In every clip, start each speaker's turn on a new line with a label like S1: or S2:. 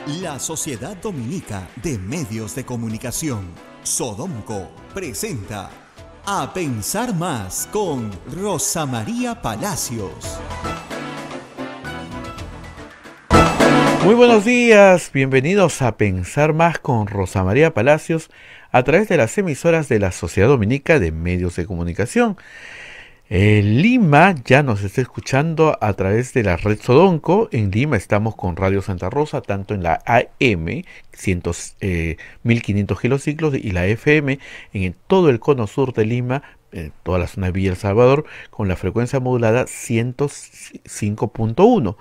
S1: La Sociedad Dominica de Medios de Comunicación, Sodomco, presenta A Pensar Más con Rosa María Palacios.
S2: Muy buenos días, bienvenidos a Pensar Más con Rosa María Palacios a través de las emisoras de la Sociedad Dominica de Medios de Comunicación. Lima ya nos está escuchando a través de la red Sodomco. En Lima estamos con Radio Santa Rosa, tanto en la AM 1500 kilociclos y la FM en todo el cono sur de Lima, en toda la zona de Villa El Salvador, con la frecuencia modulada 105.1.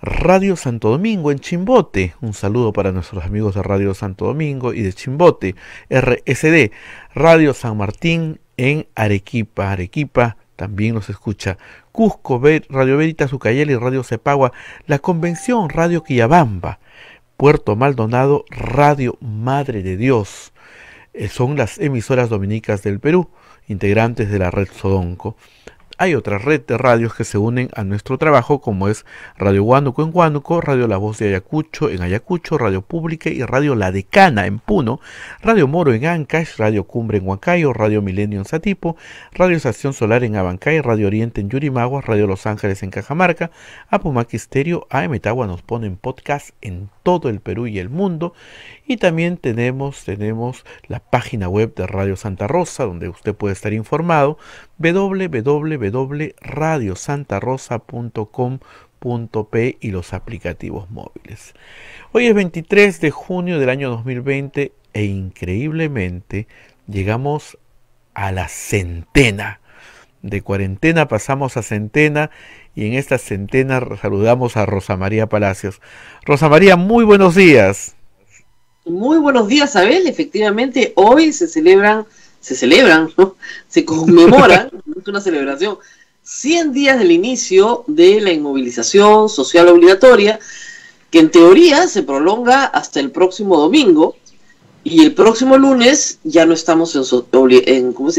S2: Radio Santo Domingo en Chimbote, un saludo para nuestros amigos de Radio Santo Domingo y de Chimbote. RSD, Radio San Martín en Arequipa también nos escucha. Cusco, Radio Veritas Ucayali y Radio Cepagua, La Convención, Radio Quillabamba. Puerto Maldonado, Radio Madre de Dios. Son las emisoras dominicas del Perú, integrantes de la red Sodomco. Hay otra red de radios que se unen a nuestro trabajo, como es Radio Huánuco en Huánuco, Radio La Voz de Ayacucho en Ayacucho, Radio Pública y Radio La Decana en Puno, Radio Moro en Ancash, Radio Cumbre en Huancayo, Radio Milenio en Satipo, Radio Estación Solar en Abancay, Radio Oriente en Yurimaguas, Radio Los Ángeles en Cajamarca, Apumaque Stereo, AM Tagua nos pone en podcast en todo el Perú y el mundo. Y también tenemos la página web de Radio Santa Rosa, donde usted puede estar informado, www.radiosantarosa.com.p y los aplicativos móviles. Hoy es 23 de junio del año 2020 e increíblemente llegamos a la centena. De cuarentena pasamos a centena y en esta centena saludamos a Rosa María Palacios. Rosa María, muy buenos días.
S3: Muy buenos días, Abel. Efectivamente, hoy se celebran, ¿no? Se conmemoran, no es una celebración, 100 días del inicio de la inmovilización social obligatoria, que en teoría se prolonga hasta el próximo domingo, y el próximo lunes ya no estamos en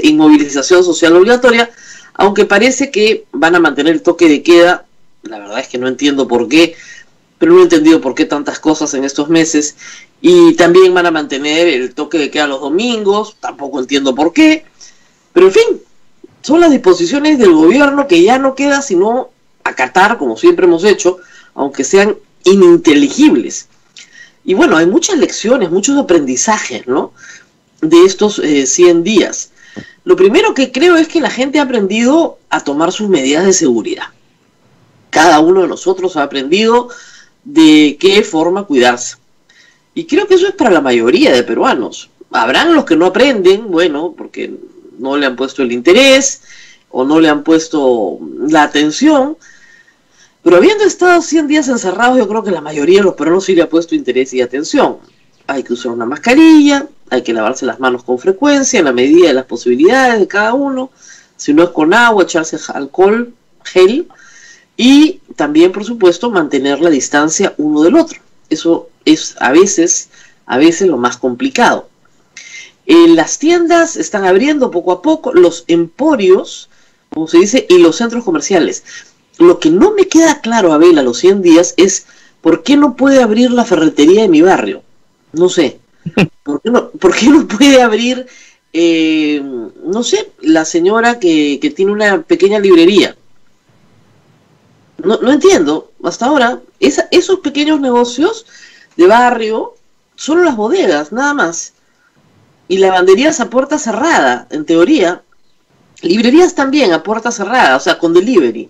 S3: inmovilización social obligatoria, aunque parece que van a mantener el toque de queda. La verdad es que no entiendo por qué, pero no he entendido por qué tantas cosas en estos meses. Y también van a mantener el toque de queda los domingos, tampoco entiendo por qué. Pero en fin, son las disposiciones del gobierno que ya no queda sino acatar, como siempre hemos hecho, aunque sean ininteligibles. Y bueno, hay muchas lecciones, muchos aprendizajes, ¿no?, de estos 100 días. Lo primero que creo es que la gente ha aprendido a tomar sus medidas de seguridad. Cada uno de nosotros ha aprendido de qué forma cuidarse. Y creo que eso es para la mayoría de peruanos. Habrán los que no aprenden, bueno, porque no le han puesto el interés o no le han puesto la atención. Pero habiendo estado 100 días encerrados, yo creo que la mayoría de los peruanos sí le ha puesto interés y atención. Hay que usar una mascarilla, hay que lavarse las manos con frecuencia, en la medida de las posibilidades de cada uno. Si no es con agua, echarse alcohol, gel. Y también, por supuesto, mantener la distancia uno del otro. Eso es a veces lo más complicado. Las tiendas están abriendo poco a poco, los emporios, como se dice, y los centros comerciales. Lo que no me queda claro, Abel, a los 100 días es ¿por qué no puede abrir la ferretería de mi barrio? No sé. ¿Por qué no puede abrir, no sé, la señora que tiene una pequeña librería? No entiendo, hasta ahora, esos pequeños negocios de barrio, solo las bodegas, nada más. Y lavanderías a puerta cerrada, en teoría. Librerías también a puerta cerrada, o sea, con delivery.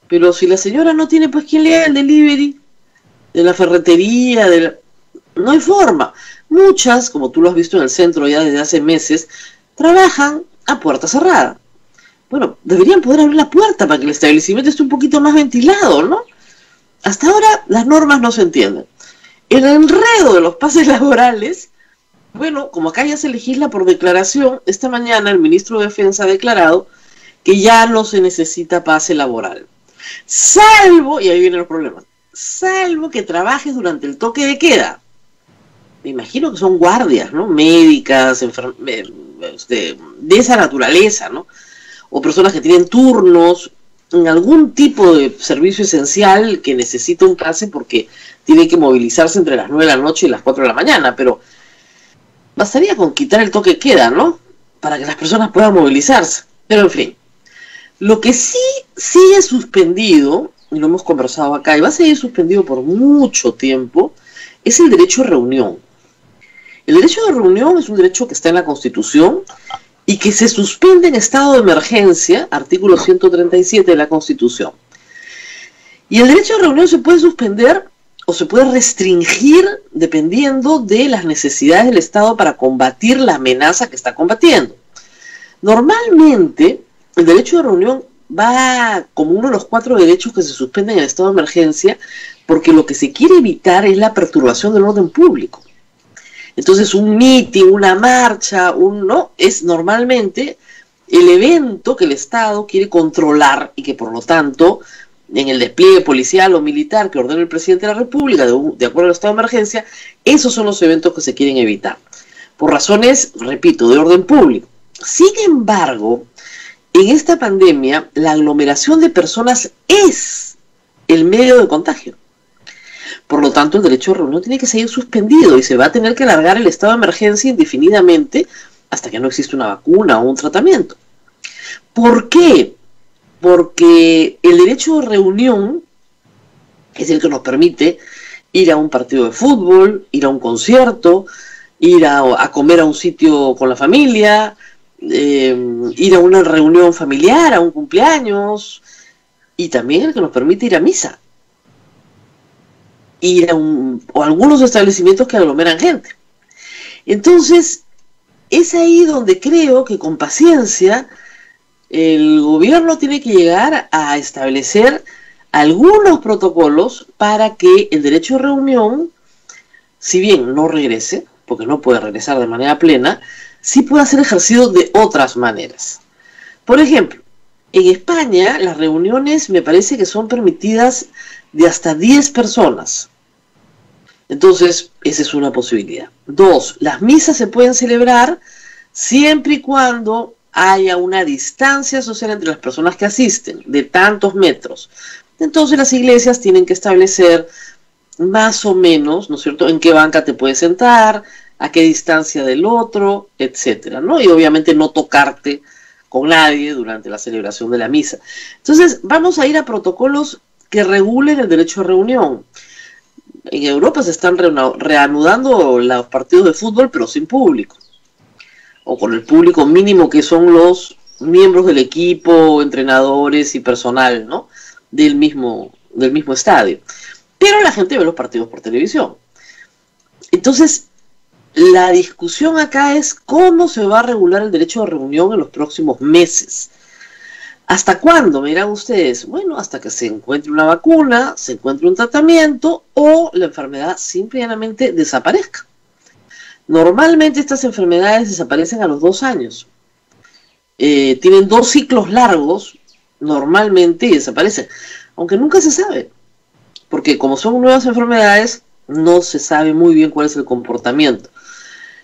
S3: Pero si la señora no tiene, pues, ¿quién le haga el delivery? De la ferretería, no hay forma. Muchas, como tú lo has visto en el centro ya desde hace meses, trabajan a puerta cerrada. Bueno, deberían poder abrir la puerta para que el establecimiento esté un poquito más ventilado, ¿no? Hasta ahora las normas no se entienden. El enredo de los pases laborales, bueno, como acá ya se legisla por declaración, esta mañana el ministro de Defensa ha declarado que ya no se necesita pase laboral. Salvo, y ahí vienen los problemas, salvo que trabajes durante el toque de queda. Me imagino que son guardias, ¿no? Médicas, de esa naturaleza, ¿no? O personas que tienen turnos, en algún tipo de servicio esencial que necesita un pase porque tiene que movilizarse entre las 9 de la noche y las 4 de la mañana, pero bastaría con quitar el toque de queda, ¿no? Para que las personas puedan movilizarse. Pero en fin, lo que sí sigue suspendido, y lo hemos conversado acá, y va a seguir suspendido por mucho tiempo, es el derecho a reunión. El derecho de reunión es un derecho que está en la Constitución y que se suspende en estado de emergencia, artículo 137 de la Constitución. Y el derecho de reunión se puede suspender o se puede restringir dependiendo de las necesidades del Estado para combatir la amenaza que está combatiendo. Normalmente, el derecho de reunión va como uno de los 4 derechos que se suspenden en estado de emergencia porque lo que se quiere evitar es la perturbación del orden público. Entonces un mitin, una marcha, es normalmente el evento que el Estado quiere controlar y que por lo tanto en el despliegue policial o militar que ordena el presidente de la República de acuerdo al estado de emergencia, esos son los eventos que se quieren evitar por razones, repito, de orden público. Sin embargo, en esta pandemia la aglomeración de personas es el medio de contagio. Por lo tanto, el derecho de reunión tiene que seguir suspendido y se va a tener que alargar el estado de emergencia indefinidamente hasta que no exista una vacuna o un tratamiento. ¿Por qué? Porque el derecho de reunión es el que nos permite ir a un partido de fútbol, ir a un concierto, ir a comer a un sitio con la familia, ir a una reunión familiar, a un cumpleaños, y también el que nos permite ir a misa. Ir o algunos establecimientos que aglomeran gente. Entonces, es ahí donde creo que con paciencia el gobierno tiene que llegar a establecer algunos protocolos para que el derecho de reunión, si bien no regrese, porque no puede regresar de manera plena, sí pueda ser ejercido de otras maneras. Por ejemplo, en España las reuniones me parece que son permitidas de hasta 10 personas. Entonces, esa es una posibilidad. 2, las misas se pueden celebrar siempre y cuando haya una distancia social entre las personas que asisten, de tantos metros. Entonces las iglesias tienen que establecer más o menos, ¿no es cierto?, en qué banca te puedes sentar, a qué distancia del otro, etcétera, ¿no? Y obviamente no tocarte con nadie durante la celebración de la misa. Entonces, vamos a ir a protocolos que regulen el derecho a reunión. En Europa se están reanudando los partidos de fútbol, pero sin público. O con el público mínimo que son los miembros del equipo, entrenadores y personal, ¿no?, del mismo estadio. Pero la gente ve los partidos por televisión. Entonces, la discusión acá es cómo se va a regular el derecho de reunión en los próximos meses. ¿Hasta cuándo? Me dirán ustedes. Bueno, hasta que se encuentre una vacuna, se encuentre un tratamiento o la enfermedad simplemente desaparezca. Normalmente estas enfermedades desaparecen a los 2 años. Tienen 2 ciclos largos normalmente y desaparecen. Aunque nunca se sabe. Porque como son nuevas enfermedades, no se sabe muy bien cuál es el comportamiento.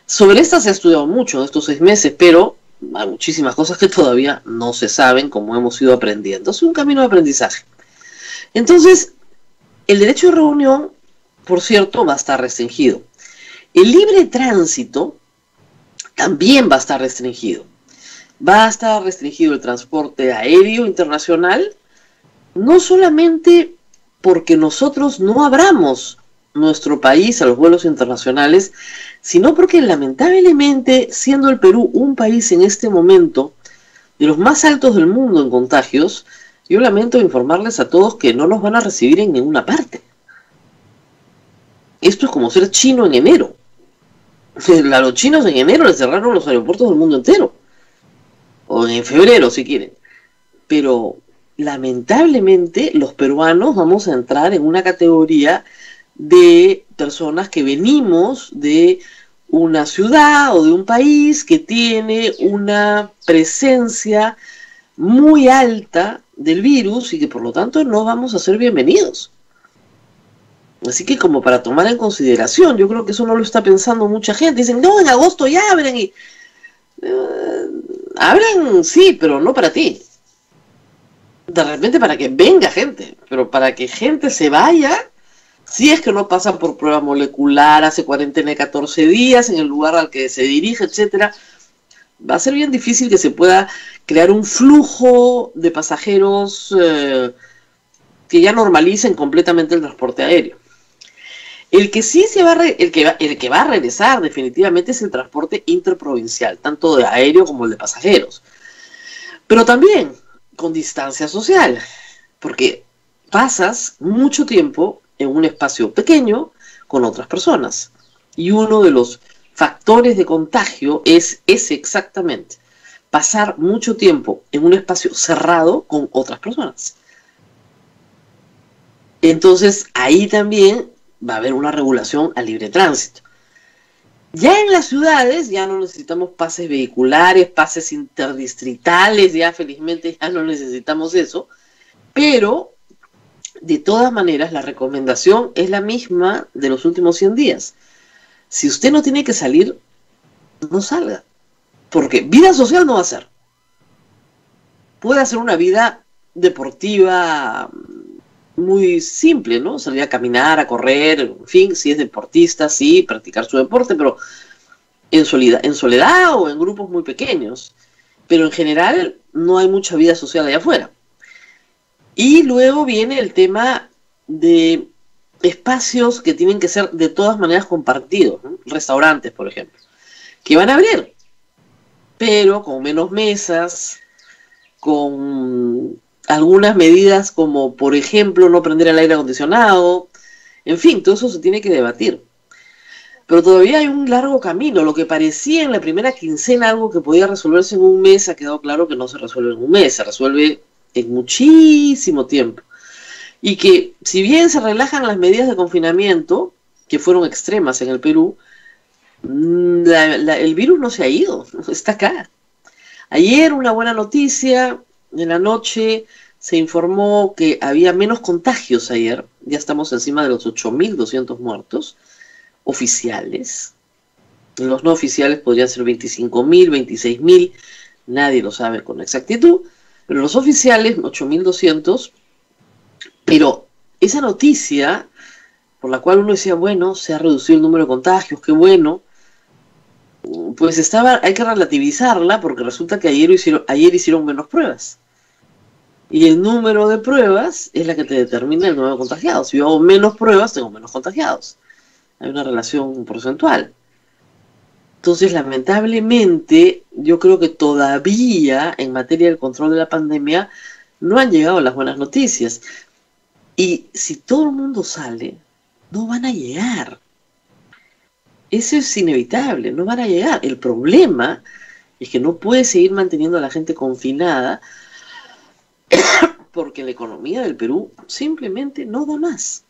S3: Sobre esta se ha estudiado mucho en estos 6 meses, pero hay muchísimas cosas que todavía no se saben, como hemos ido aprendiendo. Es un camino de aprendizaje. Entonces, el derecho de reunión, por cierto, va a estar restringido. El libre tránsito también va a estar restringido. Va a estar restringido el transporte aéreo internacional, no solamente porque nosotros no abramos nuestro país a los vuelos internacionales, sino porque lamentablemente, siendo el Perú un país en este momento de los más altos del mundo en contagios, yo lamento informarles a todos que no nos van a recibir en ninguna parte. Esto es como ser chino en enero. A los chinos en enero les cerraron los aeropuertos del mundo entero. O en febrero, si quieren. Pero lamentablemente los peruanos vamos a entrar en una categoría de personas que venimos de una ciudad o de un país que tiene una presencia muy alta del virus y que por lo tanto no vamos a ser bienvenidos. Así que como para tomar en consideración, yo creo que eso no lo está pensando mucha gente. Dicen, no, en agosto ya abren y... abren, sí, pero no para ti. de repente para que venga gente, pero para que gente se vaya, si es que no pasan por prueba molecular, hace cuarentena de 14 días en el lugar al que se dirige, etcétera, va a ser bien difícil que se pueda crear un flujo de pasajeros que ya normalicen completamente el transporte aéreo. El que sí el que va a regresar definitivamente es el transporte interprovincial, tanto de aéreo como el de pasajeros. Pero también con distancia social, porque pasas mucho tiempo en un espacio pequeño con otras personas. Y uno de los factores de contagio es ese exactamente, pasar mucho tiempo en un espacio cerrado con otras personas. Entonces ahí también va a haber una regulación al libre tránsito. Ya en las ciudades ya no necesitamos pases vehiculares, pases interdistritales, ya felizmente ya no necesitamos eso, pero de todas maneras la recomendación es la misma de los últimos 100 días. Si usted no tiene que salir, no salga, porque vida social no va a hacer. Puede hacer una vida deportiva muy simple, ¿no? Salir a caminar, a correr, en fin, si es deportista, sí, practicar su deporte, pero en soledad o en grupos muy pequeños. Pero en general no hay mucha vida social allá afuera. Y luego viene el tema de espacios que tienen que ser de todas maneras compartidos, ¿no? Restaurantes, por ejemplo, que van a abrir, pero con menos mesas, con algunas medidas como, por ejemplo, no prender el aire acondicionado, en fin, todo eso se tiene que debatir. Pero todavía hay un largo camino. Lo que parecía en la primera quincena algo que podía resolverse en un mes, ha quedado claro que no se resuelve en un mes, se resuelve en muchísimo tiempo. Y que si bien se relajan las medidas de confinamiento, que fueron extremas en el Perú, el virus no se ha ido, está acá. Ayer una buena noticia, en la noche se informó que había menos contagios ayer, ya estamos encima de los 8.200 muertos oficiales. Los no oficiales podrían ser 25.000, 26.000, nadie lo sabe con exactitud, pero los oficiales 8.200. Pero esa noticia, por la cual uno decía, bueno, se ha reducido el número de contagios, qué bueno, pues hay que relativizarla porque resulta que ayer hicieron menos pruebas. Y el número de pruebas es la que te determina el número de contagiados. Si yo hago menos pruebas, tengo menos contagiados. Hay una relación porcentual. Entonces, lamentablemente, yo creo que todavía en materia del control de la pandemia no han llegado las buenas noticias. Y si todo el mundo sale, no van a llegar. Eso es inevitable, no van a llegar. El problema es que no puede seguir manteniendo a la gente confinada porque la economía del Perú simplemente no da más.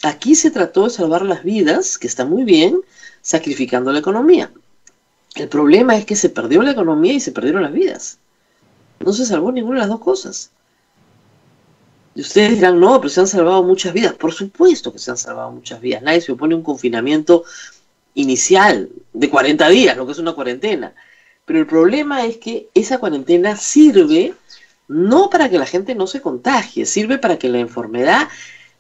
S3: Aquí se trató de salvar las vidas, que está muy bien, sacrificando la economía. El problema es que se perdió la economía y se perdieron las vidas. No se salvó ninguna de las dos cosas. Y ustedes dirán, no, pero se han salvado muchas vidas. Por supuesto que se han salvado muchas vidas. Nadie se opone a un confinamiento inicial de 40 días, lo que es una cuarentena. Pero el problema es que esa cuarentena sirve no para que la gente no se contagie, sirve para que la enfermedad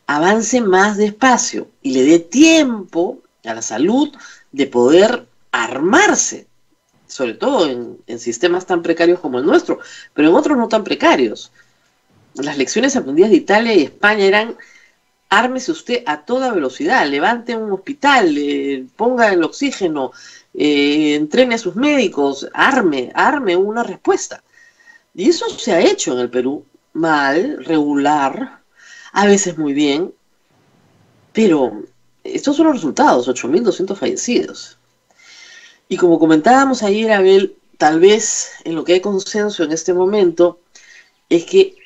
S3: avance más despacio y le dé tiempo a la salud de poder armarse, sobre todo en sistemas tan precarios como el nuestro, pero en otros no tan precarios. Las lecciones aprendidas de Italia y España eran: ármese usted a toda velocidad, levante un hospital, ponga el oxígeno, entrene a sus médicos, arme una respuesta. Y eso se ha hecho en el Perú, mal, regular, a veces muy bien, pero estos son los resultados, 8.200 fallecidos. Y como comentábamos ayer, Abel, tal vez en lo que hay consenso en este momento es que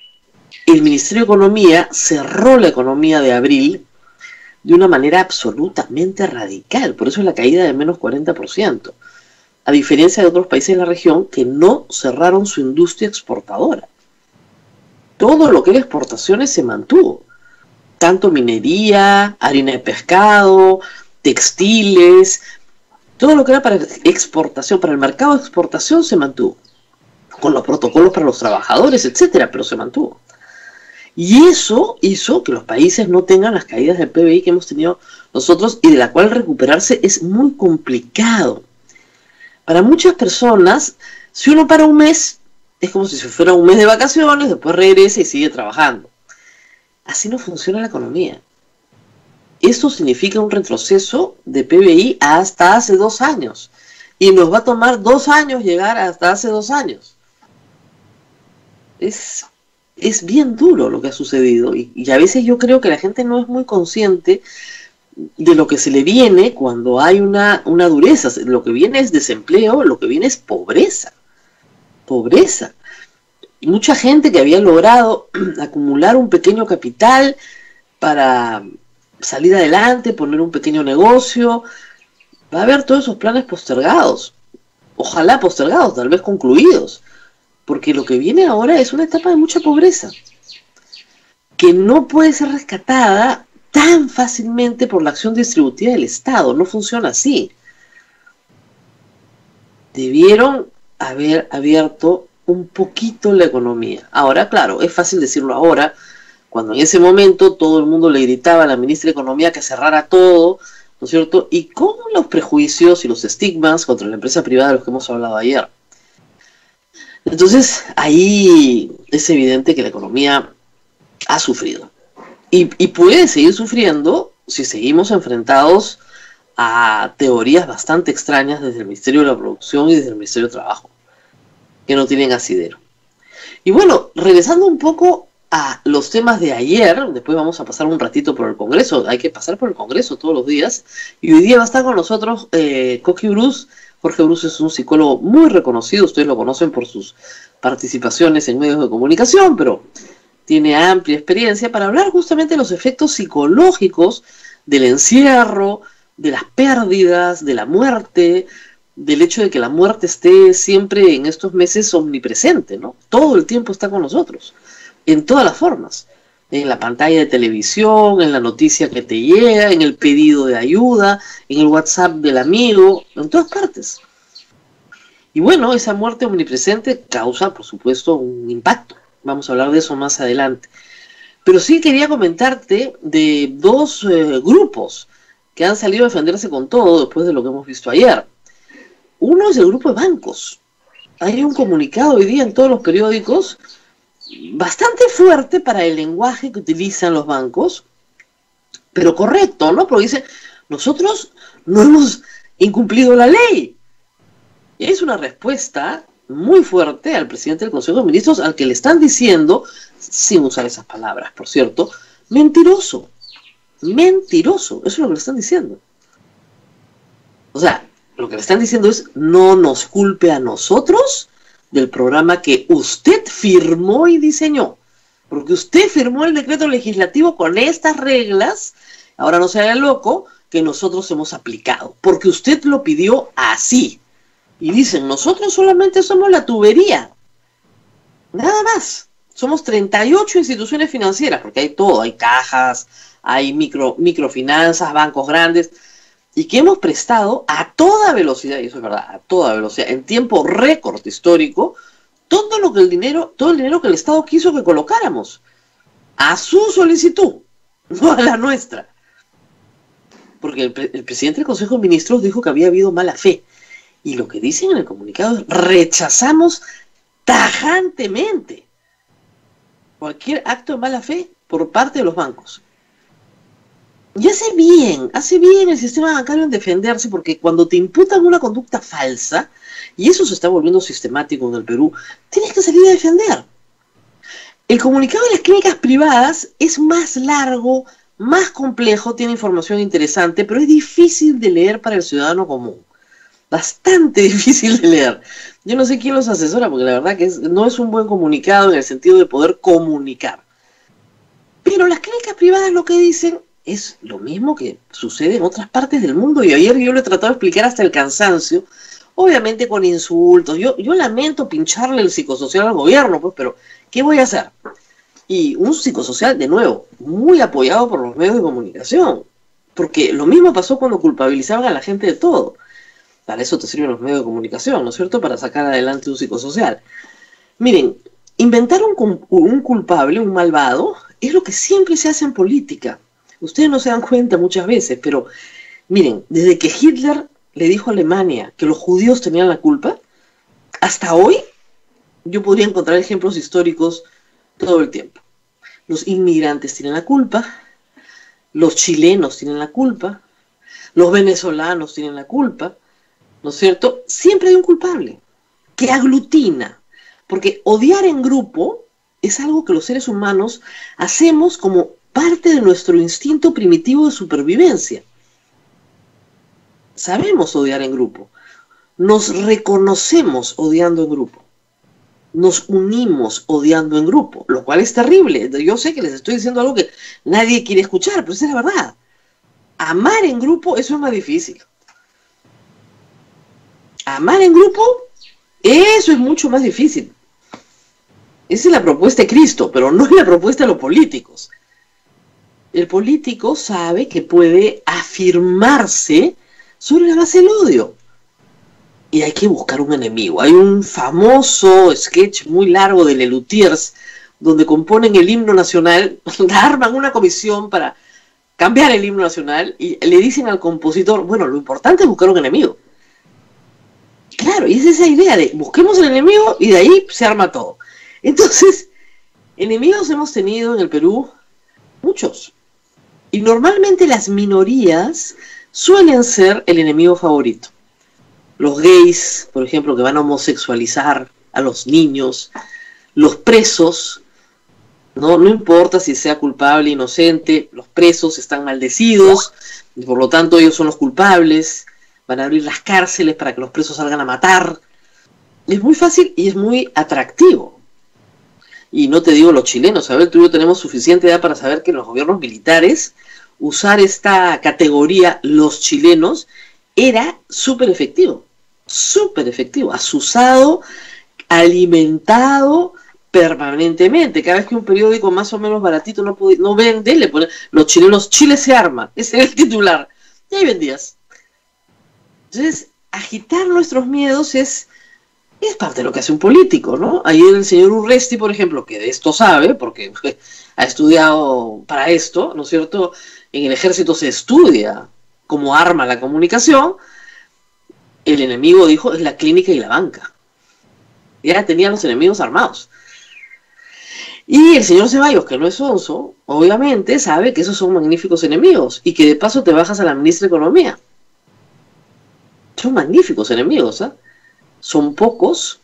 S3: el Ministerio de Economía cerró la economía de abril de una manera absolutamente radical, por eso es la caída de menos 40%, a diferencia de otros países de la región que no cerraron su industria exportadora. Todo lo que era exportaciones se mantuvo, tanto minería, harina de pescado, textiles, todo lo que era para exportación, para el mercado de exportación se mantuvo, con los protocolos para los trabajadores, etcétera, pero se mantuvo. Y eso hizo que los países no tengan las caídas del PBI que hemos tenido nosotros y de la cual recuperarse es muy complicado. Para muchas personas, si uno para un mes, es como si se fuera un mes de vacaciones, después regresa y sigue trabajando. Así no funciona la economía. Esto significa un retroceso de PBI hasta hace 2 años. Y nos va a tomar 2 años llegar hasta hace 2 años. Es bien duro lo que ha sucedido. Y a veces yo creo que la gente no es muy consciente de lo que se le viene cuando hay una dureza. Lo que viene es desempleo, lo que viene es pobreza. Pobreza. Mucha gente que había logrado acumular un pequeño capital para salir adelante, poner un pequeño negocio, va a haber todos esos planes postergados. Ojalá postergados, tal vez concluidos. Porque lo que viene ahora es una etapa de mucha pobreza, que no puede ser rescatada tan fácilmente por la acción distributiva del Estado. No funciona así. Debieron haber abierto un poquito la economía. Ahora, claro, es fácil decirlo ahora, cuando en ese momento todo el mundo le gritaba a la ministra de Economía que cerrara todo, ¿no es cierto? Y con los prejuicios y los estigmas contra la empresa privada de los que hemos hablado ayer. Entonces, ahí es evidente que la economía ha sufrido. Y puede seguir sufriendo si seguimos enfrentados a teorías bastante extrañas desde el Ministerio de la Producción y desde el Ministerio de Trabajo, que no tienen asidero. Y bueno, regresando un poco a los temas de ayer, después vamos a pasar un ratito por el Congreso, hay que pasar por el Congreso todos los días, y hoy día va a estar con nosotros Coqui Bruce. Jorge Bruce es un psicólogo muy reconocido, ustedes lo conocen por sus participaciones en medios de comunicación, pero tiene amplia experiencia para hablar justamente de los efectos psicológicos del encierro, de las pérdidas, de la muerte, del hecho de que la muerte esté siempre en estos meses omnipresente, ¿no? Todo el tiempo está con nosotros, en todas las formas, en la pantalla de televisión, en la noticia que te llega, en el pedido de ayuda, en el WhatsApp del amigo, en todas partes. Y bueno, esa muerte omnipresente causa, por supuesto, un impacto. Vamos a hablar de eso más adelante. Pero sí quería comentarte de 2 grupos que han salido a defenderse con todo después de lo que hemos visto ayer. Uno es el grupo de bancos. Hay un comunicado hoy día en todos los periódicos bastante fuerte para el lenguaje que utilizan los bancos, pero correcto, ¿no? Porque dicen, nosotros no hemos incumplido la ley. Y es una respuesta muy fuerte al presidente del Consejo de Ministros, al que le están diciendo, sin usar esas palabras, por cierto, mentiroso. Mentiroso, eso es lo que le están diciendo. O sea, lo que le están diciendo es, no nos culpe a nosotros del programa que usted firmó y diseñó. Porque usted firmó el decreto legislativo con estas reglas, ahora no se haga loco, que nosotros hemos aplicado. Porque usted lo pidió así. Y dicen, nosotros solamente somos la tubería. Nada más. Somos 38 instituciones financieras, porque hay todo, hay cajas, hay microfinanzas, bancos grandes, y que hemos prestado a toda velocidad, y eso es verdad, a toda velocidad, en tiempo récord histórico, todo el dinero que el Estado quiso que colocáramos, a su solicitud, no a la nuestra. Porque el presidente del Consejo de Ministros dijo que había habido mala fe, y lo que dicen en el comunicado es, rechazamos tajantemente cualquier acto de mala fe por parte de los bancos. Y hace bien el sistema bancario en defenderse, porque cuando te imputan una conducta falsa, y eso se está volviendo sistemático en el Perú, tienes que salir a defender. El comunicado de las clínicas privadas es más largo, más complejo, tiene información interesante, pero es difícil de leer para el ciudadano común. Bastante difícil de leer. Yo no sé quién los asesora, porque la verdad que no es un buen comunicado en el sentido de poder comunicar. Pero las clínicas privadas lo que dicen es lo mismo que sucede en otras partes del mundo, y ayer yo lo he tratado de explicar hasta el cansancio, obviamente con insultos. Yo lamento pincharle el psicosocial al gobierno, pues, pero ¿qué voy a hacer? Y un psicosocial, de nuevo, muy apoyado por los medios de comunicación, porque lo mismo pasó cuando culpabilizaban a la gente de todo. Para eso te sirven los medios de comunicación, ¿no es cierto?, para sacar adelante un psicosocial. Miren, inventar un culpable, un malvado, es lo que siempre se hace en política. Ustedes no se dan cuenta muchas veces, pero miren, desde que Hitler le dijo a Alemania que los judíos tenían la culpa, hasta hoy yo podría encontrar ejemplos históricos todo el tiempo. Los inmigrantes tienen la culpa, los chilenos tienen la culpa, los venezolanos tienen la culpa, ¿no es cierto? Siempre hay un culpable que aglutina, porque odiar en grupo es algo que los seres humanos hacemos como parte de nuestro instinto primitivo de supervivencia. Sabemos odiar en grupo, nos reconocemos odiando en grupo, nos unimos odiando en grupo, lo cual es terrible. Yo sé que les estoy diciendo algo que nadie quiere escuchar, pero esa es la verdad. Amar en grupo, eso es más difícil. Amar en grupo, eso es mucho más difícil. Esa es la propuesta de Cristo, pero no es la propuesta de los políticos. El político sabe que puede afirmarse sobre la base del odio. Y hay que buscar un enemigo. Hay un famoso sketch muy largo de Lelutiers, donde componen el himno nacional, arman una comisión para cambiar el himno nacional y le dicen al compositor, bueno, lo importante es buscar un enemigo. Claro, y es esa idea de busquemos el enemigo y de ahí se arma todo. Entonces, enemigos hemos tenido en el Perú muchos. Y normalmente las minorías suelen ser el enemigo favorito. Los gays, por ejemplo, que van a homosexualizar a los niños, los presos, no importa si sea culpable o inocente, los presos están maldecidos, y por lo tanto ellos son los culpables, van a abrir las cárceles para que los presos salgan a matar. Es muy fácil y es muy atractivo. Y no te digo los chilenos, a ver, tú y yo tenemos suficiente edad para saber que los gobiernos militares, usar esta categoría, los chilenos, era súper efectivo, asusado, alimentado permanentemente. Cada vez que un periódico más o menos baratito no vende, le ponen los chilenos, Chile se arma, ese era el titular, y ahí vendías. Entonces, agitar nuestros miedos es parte de lo que hace un político, ¿no? Ayer el señor Urresti, por ejemplo, que de esto sabe, porque ha estudiado para esto, ¿no es cierto? En el ejército se estudia cómo arma la comunicación. El enemigo, dijo, es la clínica y la banca. Ya tenían los enemigos armados. Y el señor Ceballos, que no es sonso, obviamente sabe que esos son magníficos enemigos y que de paso te bajas a la ministra de Economía. Son magníficos enemigos, ¿eh? Son pocos,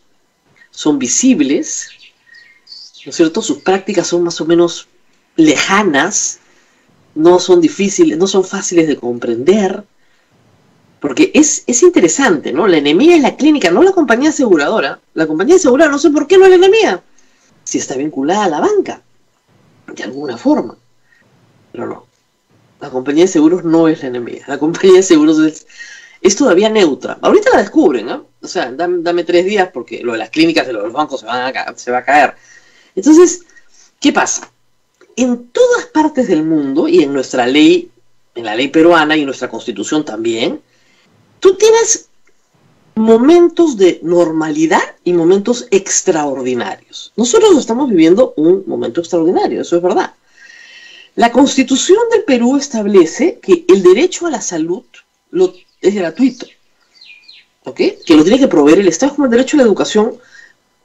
S3: son visibles, ¿no es cierto? Sus prácticas son más o menos lejanas, no son difíciles, no son fáciles de comprender, porque es interesante, ¿no? La enemiga es la clínica, no la compañía aseguradora. La compañía aseguradora, no sé por qué no es la enemiga, si está vinculada a la banca, de alguna forma, pero no. La compañía de seguros no es la enemiga, la compañía de seguros es todavía neutra. Ahorita la descubren, ¿no? O sea, dame 3 días porque lo de las clínicas y lo de los bancos se va a caer. Entonces, ¿qué pasa? En todas partes del mundo y en nuestra ley, en la ley peruana y en nuestra constitución también, tú tienes momentos de normalidad y momentos extraordinarios. Nosotros estamos viviendo un momento extraordinario, eso es verdad. La Constitución del Perú establece que el derecho a la salud es gratuito, ¿ok? Que lo tiene que proveer el Estado, como el derecho a la educación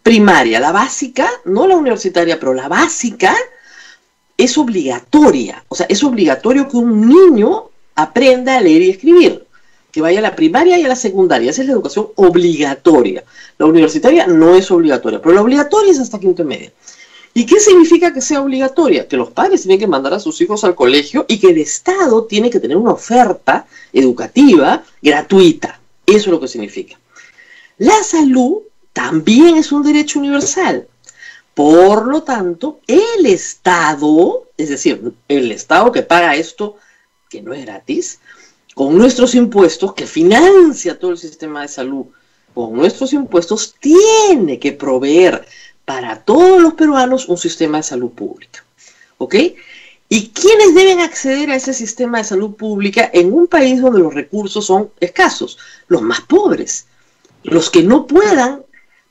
S3: primaria, la básica, no la universitaria, pero la básica es obligatoria. O sea, es obligatorio que un niño aprenda a leer y escribir, que vaya a la primaria y a la secundaria. Esa es la educación obligatoria. La universitaria no es obligatoria, pero la obligatoria es hasta quinto y medio. ¿Y qué significa que sea obligatoria? Que los padres tienen que mandar a sus hijos al colegio y que el Estado tiene que tener una oferta educativa gratuita. Eso es lo que significa. La salud también es un derecho universal. Por lo tanto, el Estado, es decir, el Estado que paga esto, que no es gratis, con nuestros impuestos, que financia todo el sistema de salud, con nuestros impuestos, tiene que proveer para todos los peruanos un sistema de salud pública. ¿Ok? ¿Y quiénes deben acceder a ese sistema de salud pública en un país donde los recursos son escasos? Los más pobres, los que no puedan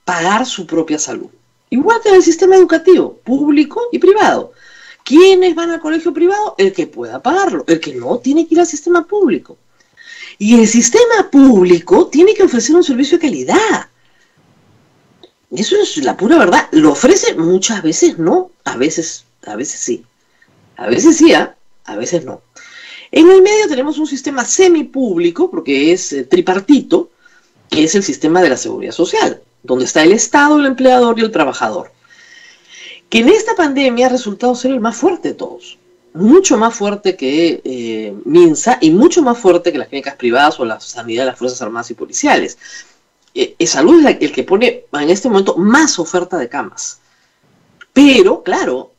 S3: pagar su propia salud. Igual que en el sistema educativo, público y privado. ¿Quiénes van al colegio privado? El que pueda pagarlo. El que no, tiene que ir al sistema público. Y el sistema público tiene que ofrecer un servicio de calidad. Eso es la pura verdad. Lo ofrece muchas veces no, a veces sí. A veces sí, a veces no. En el medio tenemos un sistema semipúblico, porque es tripartito, que es el sistema de la seguridad social, donde está el Estado, el empleador y el trabajador. Que en esta pandemia ha resultado ser el más fuerte de todos. Mucho más fuerte que Minsa y mucho más fuerte que las clínicas privadas o la sanidad de las Fuerzas Armadas y Policiales. Salud es el que pone en este momento más oferta de camas. Pero, claro,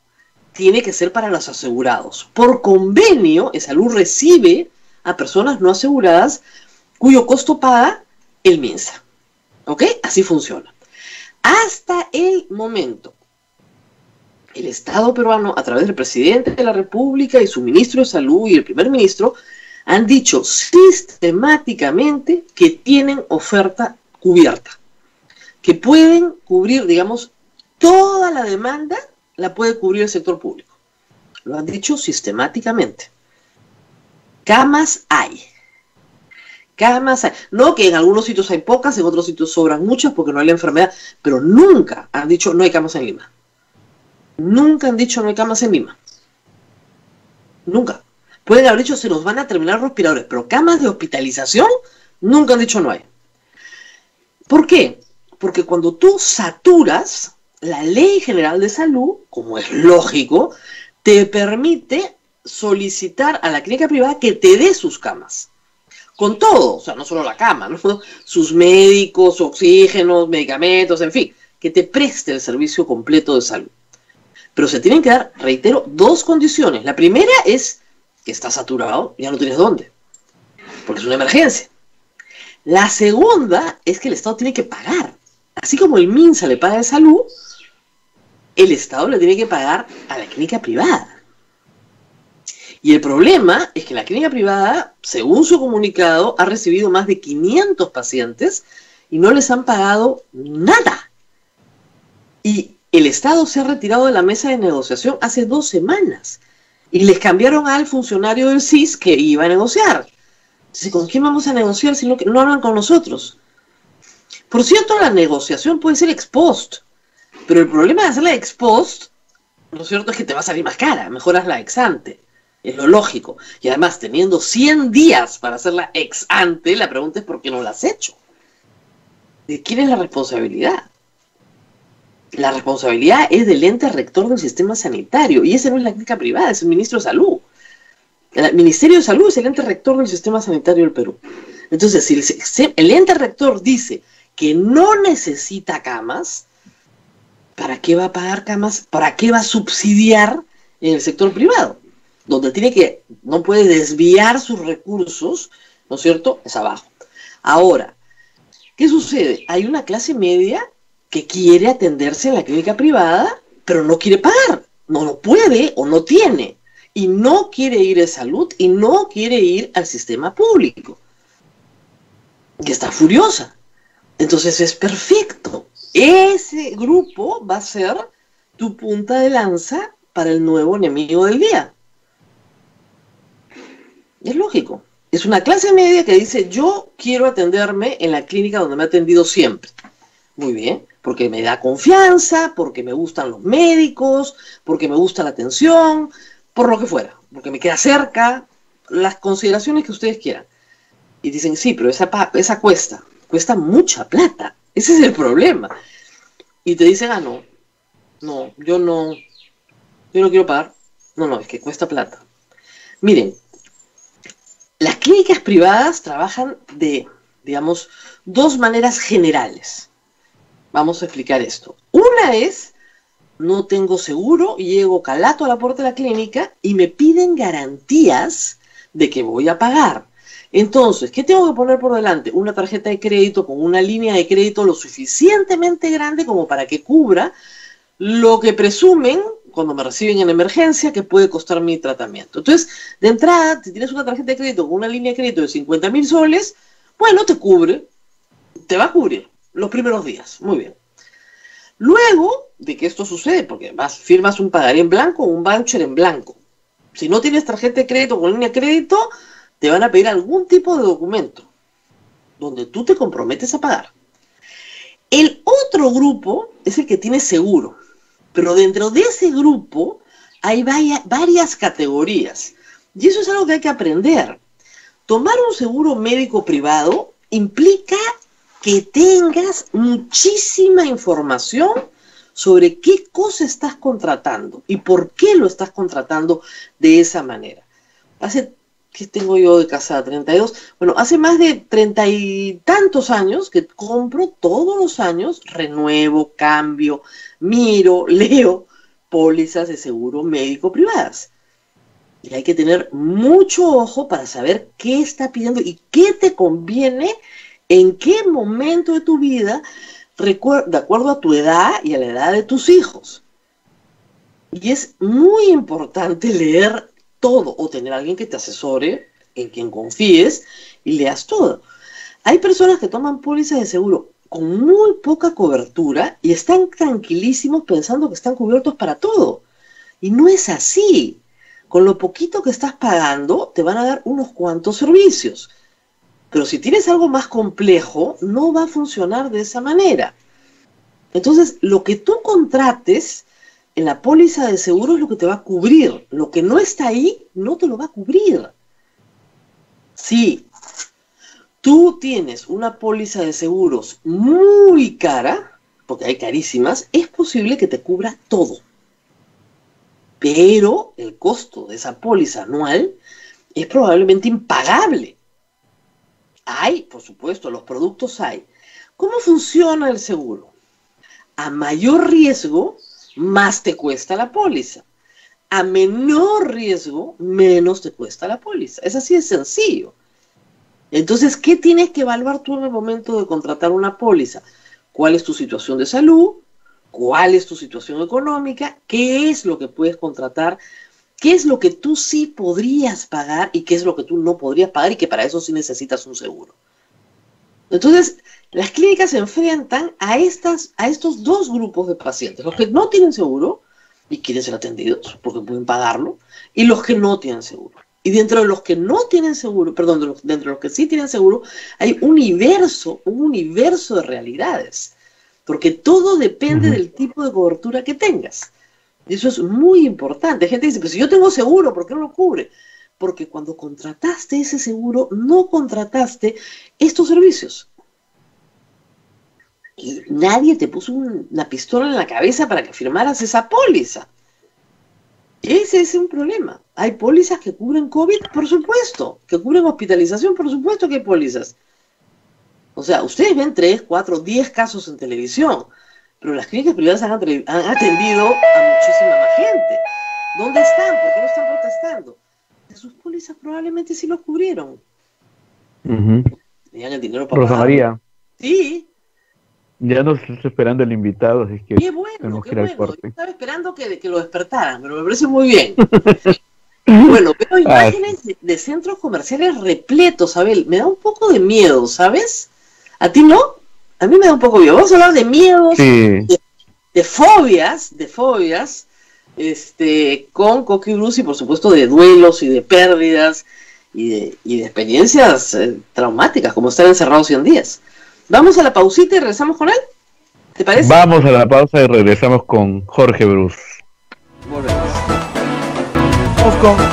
S3: tiene que ser para los asegurados. Por convenio, Salud recibe a personas no aseguradas cuyo costo paga el MINSA. ¿Ok? Así funciona. Hasta el momento, el Estado peruano, a través del presidente de la República y su ministro de Salud y el primer ministro, han dicho sistemáticamente que tienen oferta cubierta, que pueden cubrir, digamos, toda la demanda la puede cubrir el sector público. Lo han dicho sistemáticamente. Camas hay. Camas hay. No que en algunos sitios hay pocas, en otros sitios sobran muchas porque no hay la enfermedad, pero nunca han dicho no hay camas en Lima. Nunca han dicho no hay camas en Lima. Nunca. Pueden haber dicho se nos van a terminar los respiradores, pero camas de hospitalización nunca han dicho no hay. ¿Por qué? Porque cuando tú saturas, la Ley General de Salud, como es lógico, te permite solicitar a la clínica privada que te dé sus camas. Con todo, o sea, no solo la cama, ¿no? Sus médicos, oxígenos, medicamentos, en fin, que te preste el servicio completo de salud. Pero se tienen que dar, reitero, dos condiciones. La primera es que está saturado, ya no tienes dónde, porque es una emergencia. La segunda es que el Estado tiene que pagar. Así como el MINSA le paga de salud, el Estado le tiene que pagar a la clínica privada. Y el problema es que la clínica privada, según su comunicado, ha recibido más de 500 pacientes y no les han pagado nada. Y el Estado se ha retirado de la mesa de negociación hace 2 semanas y les cambiaron al funcionario del CIS que iba a negociar. Entonces, ¿con quién vamos a negociar si no hablan con nosotros? Por cierto, la negociación puede ser ex post, pero el problema de hacerla ex post, ¿no es cierto?, es que te va a salir más cara. Mejor hazla ex ante, es lo lógico. Y además, teniendo 100 días para hacerla ex ante, la pregunta es ¿por qué no la has hecho? ¿De quién es la responsabilidad? La responsabilidad es del ente rector del sistema sanitario, y ese no es la clínica privada, es el ministro de Salud. El Ministerio de Salud es el ente rector del sistema sanitario del Perú. Entonces, si el ente rector dice que no necesita camas, ¿para qué va a pagar camas? ¿Para qué va a subsidiar en el sector privado? Donde no puede desviar sus recursos, ¿no es cierto?, es abajo. Ahora, ¿qué sucede? Hay una clase media que quiere atenderse en la clínica privada, pero no quiere pagar, no puede o no tiene, y no quiere ir a salud y no quiere ir al sistema público, que está furiosa. Entonces es perfecto. Ese grupo va a ser tu punta de lanza para el nuevo enemigo del día. Es lógico. Es una clase media que dice, yo quiero atenderme en la clínica donde me he atendido siempre. Muy bien, porque me da confianza, porque me gustan los médicos, porque me gusta la atención, por lo que fuera, porque me queda cerca, las consideraciones que ustedes quieran. Y dicen, sí, pero esa cuesta mucha plata. Ese es el problema. Y te dicen, yo no quiero pagar. No, es que cuesta plata. Miren, las clínicas privadas trabajan de, digamos, 2 maneras generales. Vamos a explicar esto. Una es, no tengo seguro y llego calato a la puerta de la clínica y me piden garantías de que voy a pagar. Entonces, ¿qué tengo que poner por delante? Una tarjeta de crédito con una línea de crédito lo suficientemente grande como para que cubra lo que presumen cuando me reciben en emergencia que puede costar mi tratamiento. Entonces, de entrada, si tienes una tarjeta de crédito con una línea de crédito de 50.000 soles, bueno, te va a cubrir los primeros días. Muy bien. Luego de que esto sucede, porque firmas un pagaré en blanco o un voucher en blanco. Si no tienes tarjeta de crédito o línea de crédito, te van a pedir algún tipo de documento donde tú te comprometes a pagar. El otro grupo es el que tiene seguro, pero dentro de ese grupo hay varias categorías. Y eso es algo que hay que aprender. Tomar un seguro médico privado implica que tengas muchísima información sobre qué cosa estás contratando y por qué lo estás contratando de esa manera. ¿Qué tengo yo de casada? 32. Bueno, hace más de 30 y tantos años que compro todos los años, renuevo, cambio, miro, leo pólizas de seguro médico privadas. Y hay que tener mucho ojo para saber qué está pidiendo y qué te conviene, en qué momento de tu vida, de acuerdo a tu edad y a la edad de tus hijos. Y es muy importante leer todo o tener a alguien que te asesore, en quien confíes y leas todo. Hay personas que toman pólizas de seguro con muy poca cobertura y están tranquilísimos pensando que están cubiertos para todo. Y no es así. Con lo poquito que estás pagando te van a dar unos cuantos servicios. Pero si tienes algo más complejo, no va a funcionar de esa manera. Entonces, lo que tú contrates en la póliza de seguro es lo que te va a cubrir. Lo que no está ahí, no te lo va a cubrir. Si tú tienes una póliza de seguros muy cara, porque hay carísimas, es posible que te cubra todo. Pero el costo de esa póliza anual es probablemente impagable. Hay, por supuesto, los productos hay. ¿Cómo funciona el seguro? A mayor riesgo, más te cuesta la póliza. A menor riesgo, menos te cuesta la póliza. Es así de sencillo. Entonces, ¿qué tienes que evaluar tú en el momento de contratar una póliza? ¿Cuál es tu situación de salud? ¿Cuál es tu situación económica? ¿Qué es lo que puedes contratar? ¿Qué es lo que tú sí podrías pagar y qué es lo que tú no podrías pagar y que para eso sí necesitas un seguro? Entonces, las clínicas se enfrentan a estos dos grupos de pacientes, los que no tienen seguro y quieren ser atendidos porque pueden pagarlo, y los que no tienen seguro. Y dentro de los que no tienen seguro, perdón, dentro de los que sí tienen seguro, hay un universo de realidades, porque todo depende del tipo de cobertura que tengas. Y eso es muy importante. Gente dice, pero si yo tengo seguro, ¿por qué no lo cubre? Porque cuando contrataste ese seguro, no contrataste estos servicios. Y nadie te puso una pistola en la cabeza para que firmaras esa póliza. Ese es un problema. Hay pólizas que cubren COVID, por supuesto. Que cubren hospitalización, por supuesto que hay pólizas. O sea, ustedes ven 3, 4, 10 casos en televisión, pero las clínicas privadas han atendido a muchísima más gente. ¿Dónde están? ¿Por qué no están protestando? Sus pólizas probablemente sí los cubrieron. Tenían el dinero para
S2: Rosa
S3: pagar.
S2: María.
S3: Sí.
S2: Ya nos está esperando el invitado, así que
S3: Qué bueno,
S2: tenemos
S3: qué
S2: que ir al
S3: bueno.
S2: corte.
S3: Yo estaba esperando que lo despertaran, pero me parece muy bien. Bueno, veo imágenes de centros comerciales repletos, Abel. Me da un poco de miedo, ¿sabes? ¿A ti no? A mí me da un poco de miedo. Vamos a hablar de miedos,
S2: Sí.
S3: de fobias, con Coqui Bruce y por supuesto de duelos y de pérdidas y de experiencias traumáticas, como estar encerrados 100 días. Vamos a la pausita y regresamos con él. ¿Te parece?
S2: Vamos a la pausa y regresamos con Jorge Bruce.
S3: Volvemos.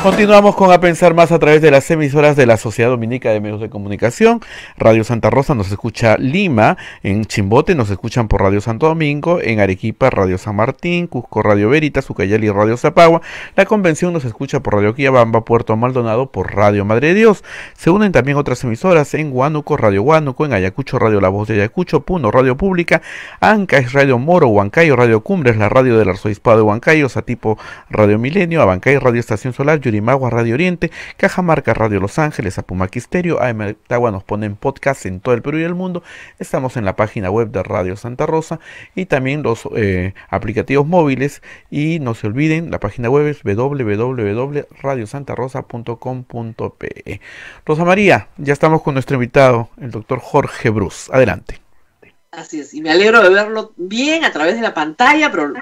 S2: Continuamos con A Pensar Más a través de las emisoras de la Sociedad Dominica de Medios de Comunicación. Radio Santa Rosa nos escucha Lima, en Chimbote nos escuchan por Radio Santo Domingo, en Arequipa Radio San Martín, Cusco Radio Veritas, Ucayali Radio Zapagua. La Convención nos escucha por Radio Quillabamba, Puerto Maldonado por Radio Madre de Dios. Se unen también otras emisoras en Huánuco, Radio Huánuco, en Ayacucho Radio La Voz de Ayacucho, Puno Radio Pública, Anca es Radio Moro, Huancayo Radio Cumbres, la radio del Arzobispado de Huancayo, Satipo Radio Milenio, Abancay Radio Estación Solar, Yurimagua Radio Oriente, Cajamarca Radio Los Ángeles, Apumaquisterio, AM Tagua nos ponen podcast en todo el Perú y el mundo. Estamos en la página web de Radio Santa Rosa y también los aplicativos móviles, y no se olviden, la página web es www.radiosantarosa.com.pe. Rosa María, ya estamos con nuestro invitado, el doctor Jorge Bruce. Adelante.
S3: Así es, y me alegro de verlo bien a través de la pantalla, pero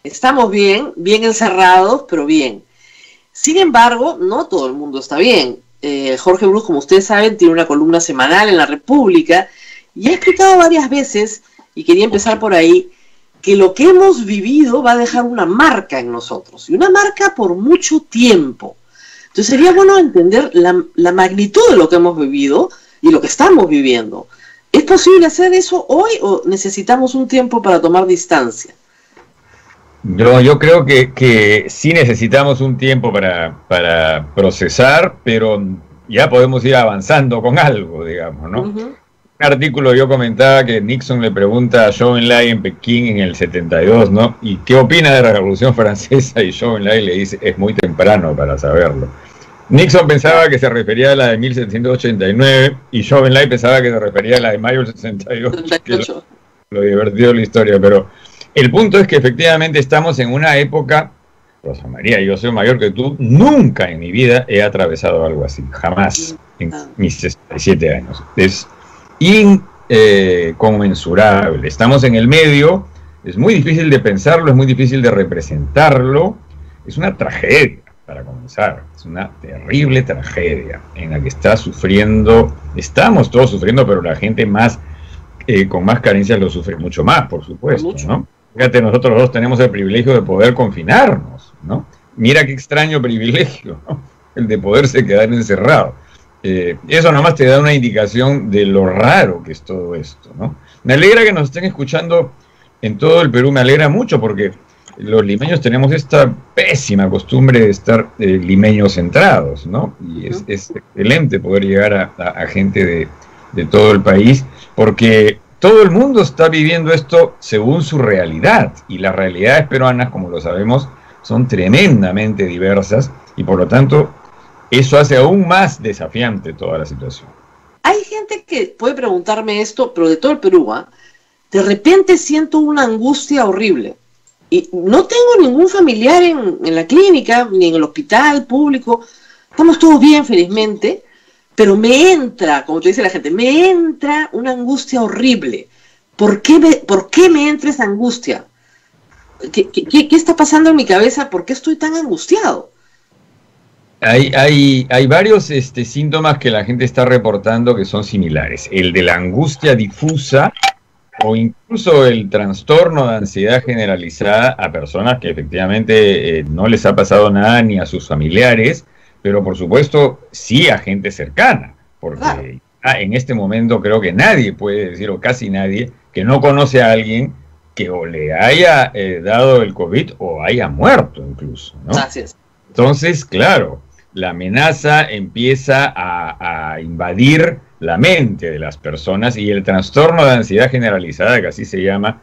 S3: estamos bien, bien encerrados, pero bien. Sin embargo, no todo el mundo está bien. Jorge Bruce, como ustedes saben, tiene una columna semanal en La República y ha explicado varias veces, y quería empezar por ahí, que lo que hemos vivido va a dejar una marca en nosotros, y una marca por mucho tiempo. Entonces sería bueno entender la magnitud de lo que hemos vivido y lo que estamos viviendo. ¿Es posible hacer eso hoy o necesitamos un tiempo para tomar distancia?
S4: Yo creo que sí necesitamos un tiempo para procesar, pero ya podemos ir avanzando con algo, digamos, ¿no? Un artículo yo comentaba que Nixon le pregunta a Zhou Enlai en Pekín en el 72, ¿no? ¿Y qué opina de la Revolución Francesa? Y Zhou Enlai le dice, es muy temprano para saberlo. Nixon pensaba que se refería a la de 1789 y Zhou Enlai pensaba que se refería a la de mayo del 68, que lo divertido de la historia, pero el punto es que efectivamente estamos en una época, Rosa María, yo soy mayor que tú, nunca en mi vida he atravesado algo así, jamás, en mis 67 años. Es inconmensurable, estamos en el medio, es muy difícil de pensarlo, es muy difícil de representarlo, es una tragedia. Para comenzar, es una terrible tragedia en la que estamos todos sufriendo, pero la gente más con más carencias lo sufre mucho más, por supuesto, ¿no? Fíjate, nosotros dos tenemos el privilegio de poder confinarnos, ¿no? Mira qué extraño privilegio, ¿no? El de poderse quedar encerrado. Eso nomás te da una indicación de lo raro que es todo esto, ¿no? Me alegra que nos estén escuchando en todo el Perú, me alegra mucho porque los limeños tenemos esta pésima costumbre de estar limeños centrados, ¿no? Y es excelente poder llegar a gente de todo el país, porque todo el mundo está viviendo esto según su realidad, y las realidades peruanas, como lo sabemos, son tremendamente diversas, y por lo tanto, eso hace aún más desafiante toda la situación.
S3: Hay gente que puede preguntarme esto, pero de todo el Perú, de repente siento una angustia horrible. Y no tengo ningún familiar en la clínica, ni en el hospital público. Estamos todos bien, felizmente. Pero me entra, como te dice la gente, me entra una angustia horrible. ¿Por qué me entra esa angustia? ¿Qué está pasando en mi cabeza? ¿Por qué estoy tan angustiado?
S4: Hay varios síntomas que la gente está reportando que son similares. El de la angustia difusa, o incluso el trastorno de ansiedad generalizada a personas que efectivamente no les ha pasado nada ni a sus familiares, pero por supuesto sí a gente cercana, porque en este momento creo que nadie puede decir, o casi nadie, que no conoce a alguien que o le haya dado el COVID o haya muerto incluso, ¿no?
S3: Gracias.
S4: Entonces, claro, la amenaza empieza a invadir la mente de las personas, y el trastorno de ansiedad generalizada, que así se llama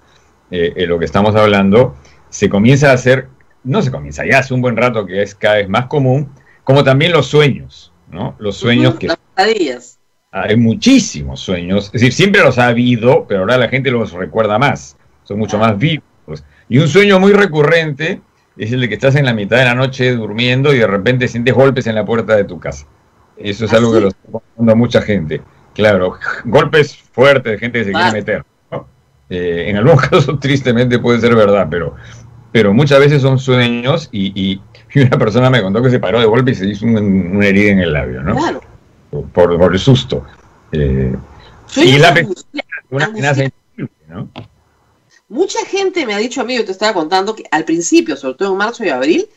S4: lo que estamos hablando, se comienza a hacer, no se comienza, ya hace un buen rato que es cada vez más común, como también los sueños, ¿no? Los sueños que...
S3: Las pesadillas.
S4: Hay muchísimos sueños, es decir, siempre los ha habido, pero ahora la gente los recuerda más, son mucho más vivos. Y un sueño muy recurrente es el de que estás en la mitad de la noche durmiendo y de repente sientes golpes en la puerta de tu casa. Eso es algo que lo está pasando a mucha gente. Claro, golpes fuertes de gente que se quiere meter, ¿no? En algunos casos tristemente puede ser verdad, pero muchas veces son sueños, y una persona me contó que se paró de golpe y se hizo una herida en el labio, ¿no? Claro. Por el susto. Y la una amenaza increíble, ¿no?
S3: Mucha gente me ha dicho a mí, yo te estaba contando, que al principio, sobre todo en marzo y abril,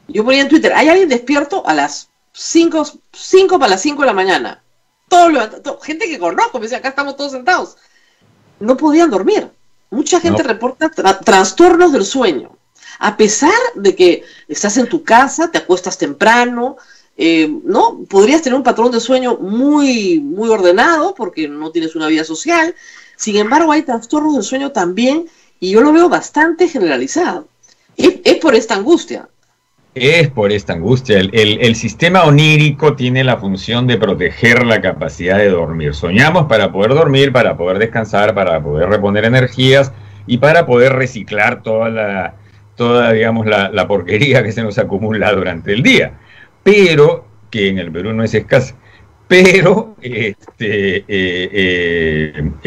S3: yo ponía en Twitter, hay alguien despierto a las 5 para las 5 de la mañana. Gente que conozco, me decía, acá estamos todos sentados. No podían dormir. Mucha gente reporta trastornos del sueño. A pesar de que estás en tu casa, te acuestas temprano, ¿no? Podrías tener un patrón de sueño muy, muy ordenado porque no tienes una vida social. Sin embargo, hay trastornos del sueño también, y yo lo veo bastante generalizado. Es por esta angustia.
S4: Es por esta angustia. El sistema onírico tiene la función de proteger la capacidad de dormir. Soñamos para poder dormir, para poder descansar, para poder reponer energías y para poder reciclar toda digamos, la porquería que se nos acumula durante el día. Pero, que en el Perú no es escasa, pero el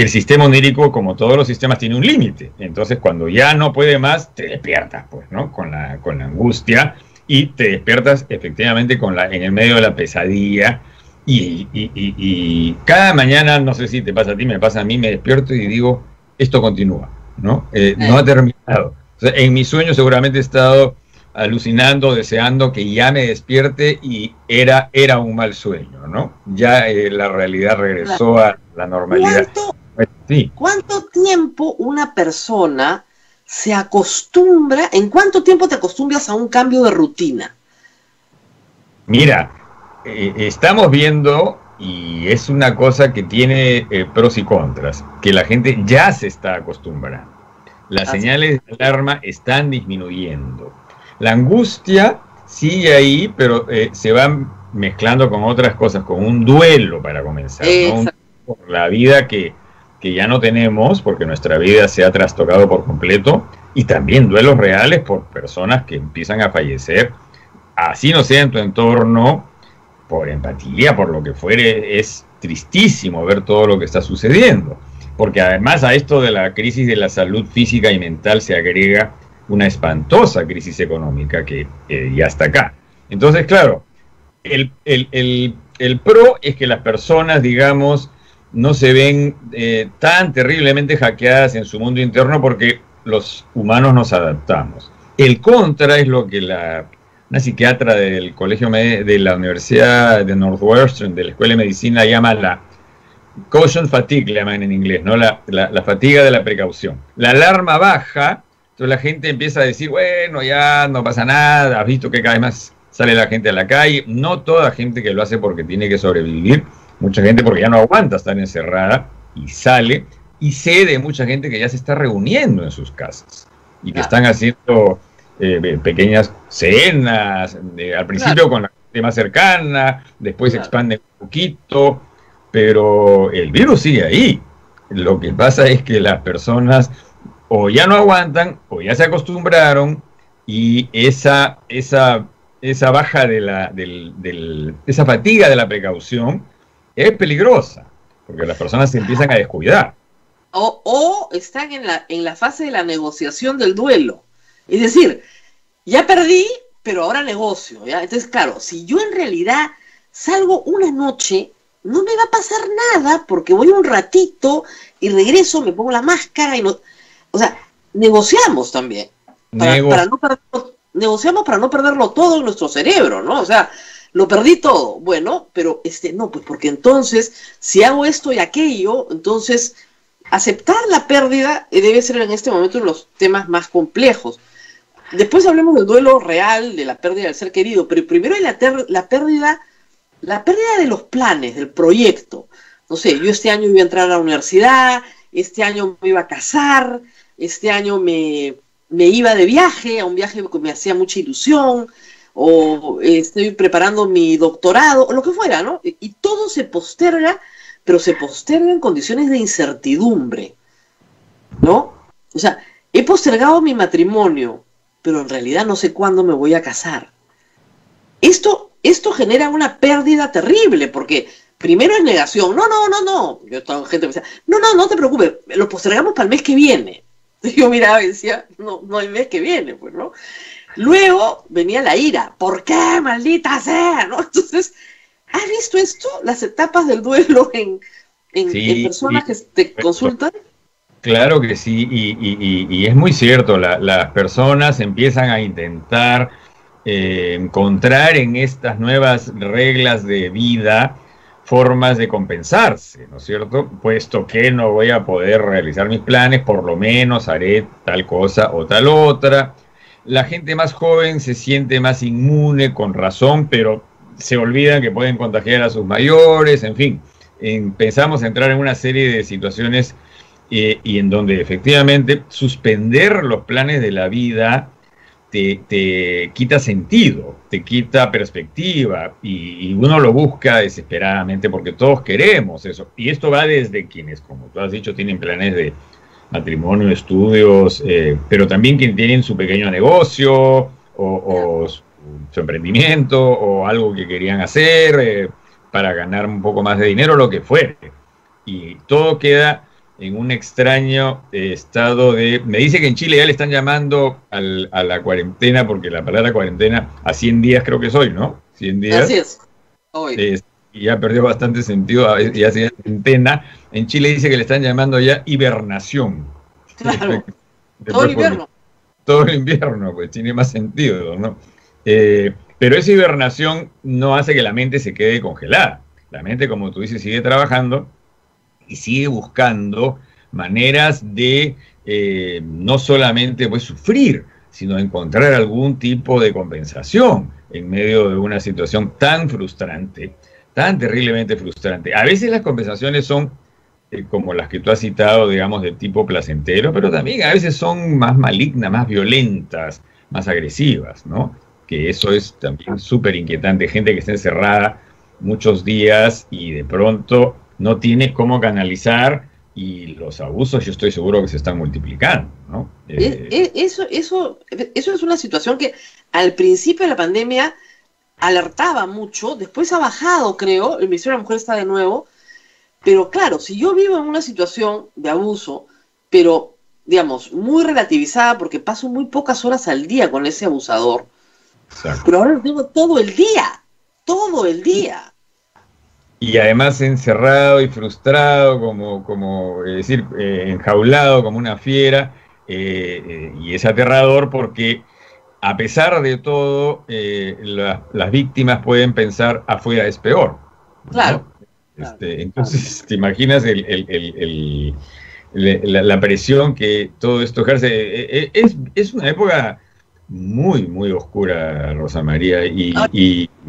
S4: sistema onírico, como todos los sistemas, tiene un límite. Entonces, cuando ya no puede más, te despiertas, pues, ¿no? Con la angustia, y te despiertas efectivamente en el medio de la pesadilla. Y cada mañana, no sé si te pasa a ti, me pasa a mí, me despierto y digo, esto continúa, ¿no? No ha terminado. O sea, en mis sueños seguramente he estado alucinando, deseando que ya me despierte, y era un mal sueño, ¿no? Ya la realidad regresó a la normalidad.
S3: ¿Cuánto tiempo una persona se acostumbra? ¿En cuánto tiempo te acostumbras a un cambio de rutina?
S4: Mira, estamos viendo, y es una cosa que tiene pros y contras, que la gente ya se está acostumbrando. Las señales de alarma están disminuyendo. La angustia sigue ahí, pero se va mezclando con otras cosas, con un duelo para comenzar, ¿no? Por la vida que ya no tenemos, porque nuestra vida se ha trastocado por completo, y también duelos reales por personas que empiezan a fallecer, así no sea en tu entorno, por empatía, por lo que fuere. Es tristísimo ver todo lo que está sucediendo, porque además a esto de la crisis de la salud física y mental se agrega una espantosa crisis económica que ya está acá. Entonces, claro, el pro es que las personas, digamos, no se ven tan terriblemente hackeadas en su mundo interno, porque los humanos nos adaptamos. El contra es lo que una psiquiatra del colegio de la Universidad de Northwestern, de la Escuela de Medicina, llama la caution fatigue, le llaman en inglés, ¿no? La fatiga de la precaución. La alarma baja. Entonces la gente empieza a decir, bueno, ya no pasa nada, has visto que cada vez más sale la gente a la calle. No toda gente que lo hace porque tiene que sobrevivir, mucha gente porque ya no aguanta estar encerrada y sale. Y sé de mucha gente que ya se está reuniendo en sus casas y que están haciendo pequeñas cenas, al principio con la gente más cercana, después se expande un poquito, pero el virus sigue ahí. Lo que pasa es que las personas o ya no aguantan, o ya se acostumbraron, y esa baja esa fatiga de la precaución es peligrosa, porque las personas se empiezan a descuidar.
S3: O están en la fase de la negociación del duelo. Es decir, ya perdí, pero ahora negocio, ¿ya? Entonces, claro, si yo en realidad salgo una noche, no me va a pasar nada, porque voy un ratito y regreso, me pongo la máscara y no... O sea, negociamos también. Negociamos para no perderlo todo en nuestro cerebro, ¿no? O sea, lo perdí todo. Bueno, pero no, pues porque entonces, si hago esto y aquello, entonces aceptar la pérdida debe ser en este momento uno de los temas más complejos. Después hablemos del duelo real, de la pérdida del ser querido, pero primero hay la pérdida de los planes, del proyecto. No sé, yo este año iba a entrar a la universidad, este año me iba a casar, este año me iba de viaje, a un viaje que me hacía mucha ilusión, o estoy preparando mi doctorado, o lo que fuera, ¿no? Y todo se posterga, pero se posterga en condiciones de incertidumbre, ¿no? O sea, he postergado mi matrimonio, pero en realidad no sé cuándo me voy a casar. Esto genera una pérdida terrible, porque primero es negación. No. Yo tengo gente que me decía, no te preocupes, lo postergamos para el mes que viene. Yo miraba y decía, no hay mes que viene, pues, ¿no? Luego venía la ira. ¿Por qué, maldita sea? ¿No? Entonces, ¿has visto esto? Las etapas del duelo en personas que te consultan.
S4: Claro que sí, y es muy cierto, las personas empiezan a intentar encontrar en estas nuevas reglas de vida formas de compensarse, ¿no es cierto? Puesto que no voy a poder realizar mis planes, por lo menos haré tal cosa o tal otra. La gente más joven se siente más inmune, con razón, pero se olvidan que pueden contagiar a sus mayores, en fin. Empezamos a entrar en una serie de situaciones y en donde efectivamente suspender los planes de la vida te quita sentido, te quita perspectiva, y uno lo busca desesperadamente porque todos queremos eso. Y esto va desde quienes, como tú has dicho, tienen planes de matrimonio, estudios, pero también quienes tienen su pequeño negocio o su emprendimiento o algo que querían hacer, para ganar un poco más de dinero, lo que fuere. Y todo queda en un extraño estado de... Me dice que en Chile ya le están llamando a la cuarentena, porque la palabra cuarentena a 100 días creo que es hoy, ¿no? 100 días.
S3: Así es, hoy.
S4: Y ya perdió bastante sentido, ya se centena. En Chile dice que le están llamando ya hibernación.
S3: Claro, todo el invierno.
S4: Todo el invierno, pues tiene más sentido, ¿no? Pero esa hibernación no hace que la mente se quede congelada. La mente, como tú dices, sigue trabajando y sigue buscando maneras de no solamente pues sufrir, sino encontrar algún tipo de compensación en medio de una situación tan frustrante, tan terriblemente frustrante. A veces las compensaciones son como las que tú has citado, digamos, de tipo placentero, pero también a veces son más malignas, más violentas, más agresivas, ¿no? Que eso es también súper inquietante. Gente que está encerrada muchos días y de pronto no tiene cómo canalizar, y los abusos yo estoy seguro que se están multiplicando, ¿no?
S3: Eso es una situación que al principio de la pandemia alertaba mucho, después ha bajado, creo, el Ministerio de la Mujer está de nuevo, pero claro, si yo vivo en una situación de abuso, pero, digamos, muy relativizada, porque paso muy pocas horas al día con ese abusador, exacto, pero ahora lo tengo todo el día.
S4: Y además encerrado y frustrado, como decir, enjaulado como una fiera, y es aterrador porque a pesar de todo, las víctimas pueden pensar afuera es peor, ¿no?
S3: Claro.
S4: Entonces, ¿te imaginas la presión que todo esto ejerce? Es una época muy, muy oscura, Rosa María,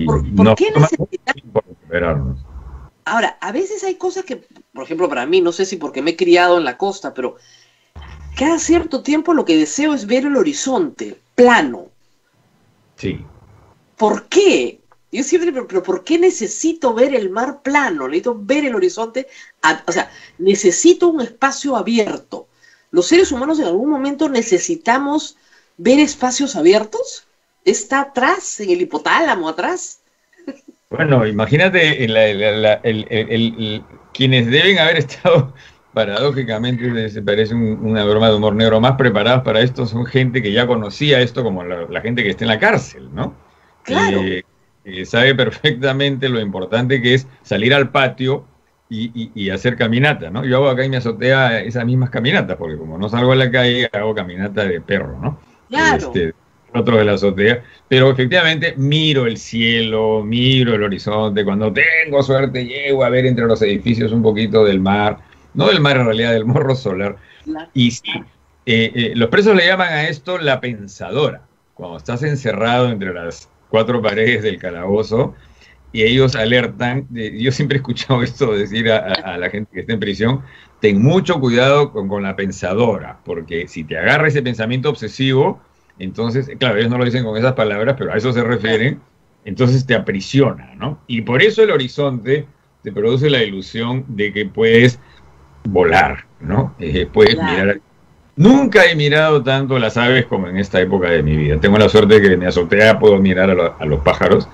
S3: ¿Por qué necesitamos? Ahora, a veces hay cosas que, por ejemplo, para mí, no sé si porque me he criado en la costa, pero cada cierto tiempo lo que deseo es ver el horizonte plano.
S4: Sí.
S3: ¿Por qué? Yo siempre, pero ¿por qué necesito ver el mar plano? Necesito ver el horizonte, o sea, necesito un espacio abierto. ¿Los seres humanos en algún momento necesitamos ver espacios abiertos? ¿Está atrás, en el hipotálamo, atrás?
S4: Bueno, imagínate quienes deben haber estado, paradójicamente, se parece una broma de humor negro, más preparados para esto son gente que ya conocía esto, como la gente que está en la cárcel, ¿no?
S3: Claro.
S4: Sabe perfectamente lo importante que es salir al patio y hacer caminata, ¿no? Yo hago acá en mi azotea esas mismas caminatas, porque como no salgo a la calle, hago caminata de perro, ¿no?
S3: Claro.
S4: Otro de la azotea, pero efectivamente miro el cielo, miro el horizonte, cuando tengo suerte llego a ver entre los edificios un poquito del mar, no del mar en realidad, del morro solar, y sí, los presos le llaman a esto la pensadora, cuando estás encerrado entre las cuatro paredes del calabozo, y ellos alertan, yo siempre he escuchado esto decir a la gente que está en prisión, ten mucho cuidado con la pensadora, porque si te agarra ese pensamiento obsesivo, entonces, claro, ellos no lo dicen con esas palabras, pero a eso se refieren, entonces te aprisiona, ¿no? Y por eso el horizonte te produce la ilusión de que puedes volar, ¿no? Puedes mirar. Nunca he mirado tanto las aves como en esta época de mi vida. Tengo la suerte de que en mi azotea puedo mirar a los pájaros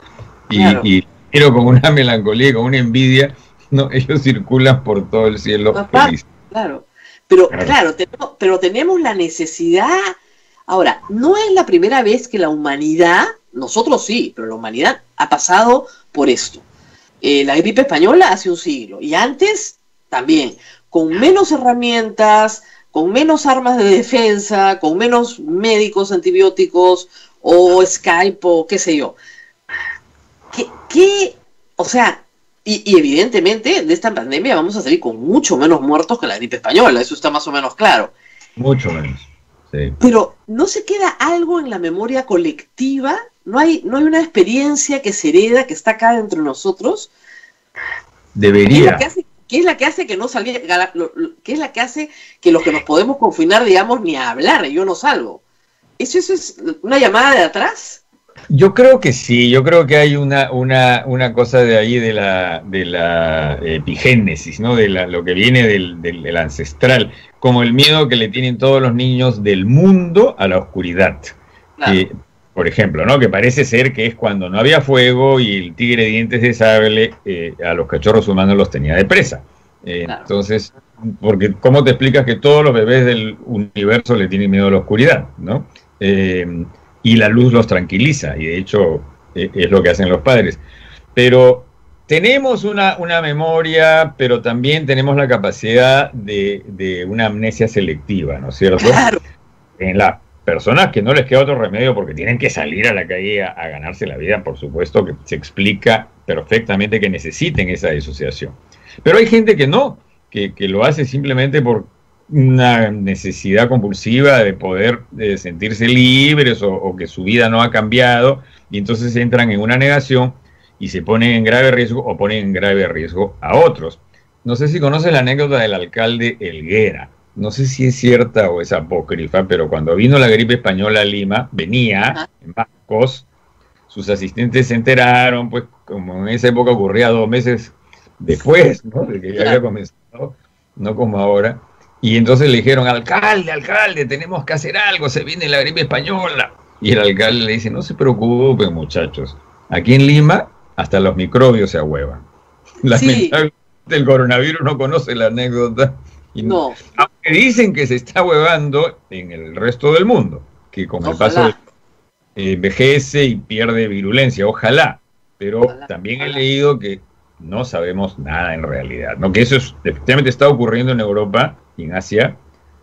S4: y miro con una melancolía y con una envidia, ¿no? Ellos circulan por todo el cielo feliz.
S3: Claro, pero tenemos la necesidad. Ahora, no es la primera vez que la humanidad, nosotros sí, pero la humanidad ha pasado por esto. La gripe española hace un siglo, y antes también, con menos herramientas, con menos armas de defensa, con menos médicos, antibióticos, o Skype, o qué sé yo. O sea, y evidentemente de esta pandemia vamos a salir con mucho menos muertos que la gripe española, eso está más o menos claro.
S4: Mucho menos. Sí.
S3: Pero ¿no se queda algo en la memoria colectiva? ¿No hay una experiencia que se hereda, que está acá dentro de nosotros?
S4: Debería.
S3: ¿Qué es la que hace que no salga? ¿Qué es la que hace que los que nos podemos confinar, digamos, ni a hablar, yo no salgo? ¿Eso es una llamada de atrás?
S4: Yo creo que sí, yo creo que hay una cosa de ahí de la epigénesis, ¿no? De lo que viene del ancestral, como el miedo que le tienen todos los niños del mundo a la oscuridad.
S3: Claro.
S4: por ejemplo, ¿no? Que parece ser que es cuando no había fuego y el tigre de dientes de sable a los cachorros humanos los tenía de presa. Claro. Entonces, porque ¿cómo te explicas que todos los bebés del universo le tienen miedo a la oscuridad, ¿no? Y la luz los tranquiliza, y de hecho es lo que hacen los padres. Pero tenemos una memoria, pero también tenemos la capacidad de una amnesia selectiva, ¿no es cierto?
S3: Claro.
S4: En las personas que no les queda otro remedio porque tienen que salir a la calle a ganarse la vida, por supuesto que se explica perfectamente que necesiten esa disociación. Pero hay gente que no, que lo hace simplemente por una necesidad compulsiva de poder sentirse libres o que su vida no ha cambiado, y entonces entran en una negación y se ponen en grave riesgo o ponen en grave riesgo a otros. No sé si conoces la anécdota del alcalde Helguera. No sé si es cierta o es apócrifa, pero cuando vino la gripe española a Lima, venía en barcos, sus asistentes se enteraron, pues como en esa época ocurría 2 meses después, ¿no? De que ya había comenzado, no como ahora, y entonces le dijeron, alcalde, tenemos que hacer algo, se viene la gripe española. Y el alcalde le dice, no se preocupen, muchachos, aquí en Lima hasta los microbios se ahuevan. Lamentablemente el coronavirus no conoce la anécdota. Y no. Aunque dicen que se está huevando en el resto del mundo, que con el paso envejece y pierde virulencia, ojalá, pero también he leído que no sabemos nada en realidad, ¿no? Que eso efectivamente está ocurriendo en Europa y en Asia,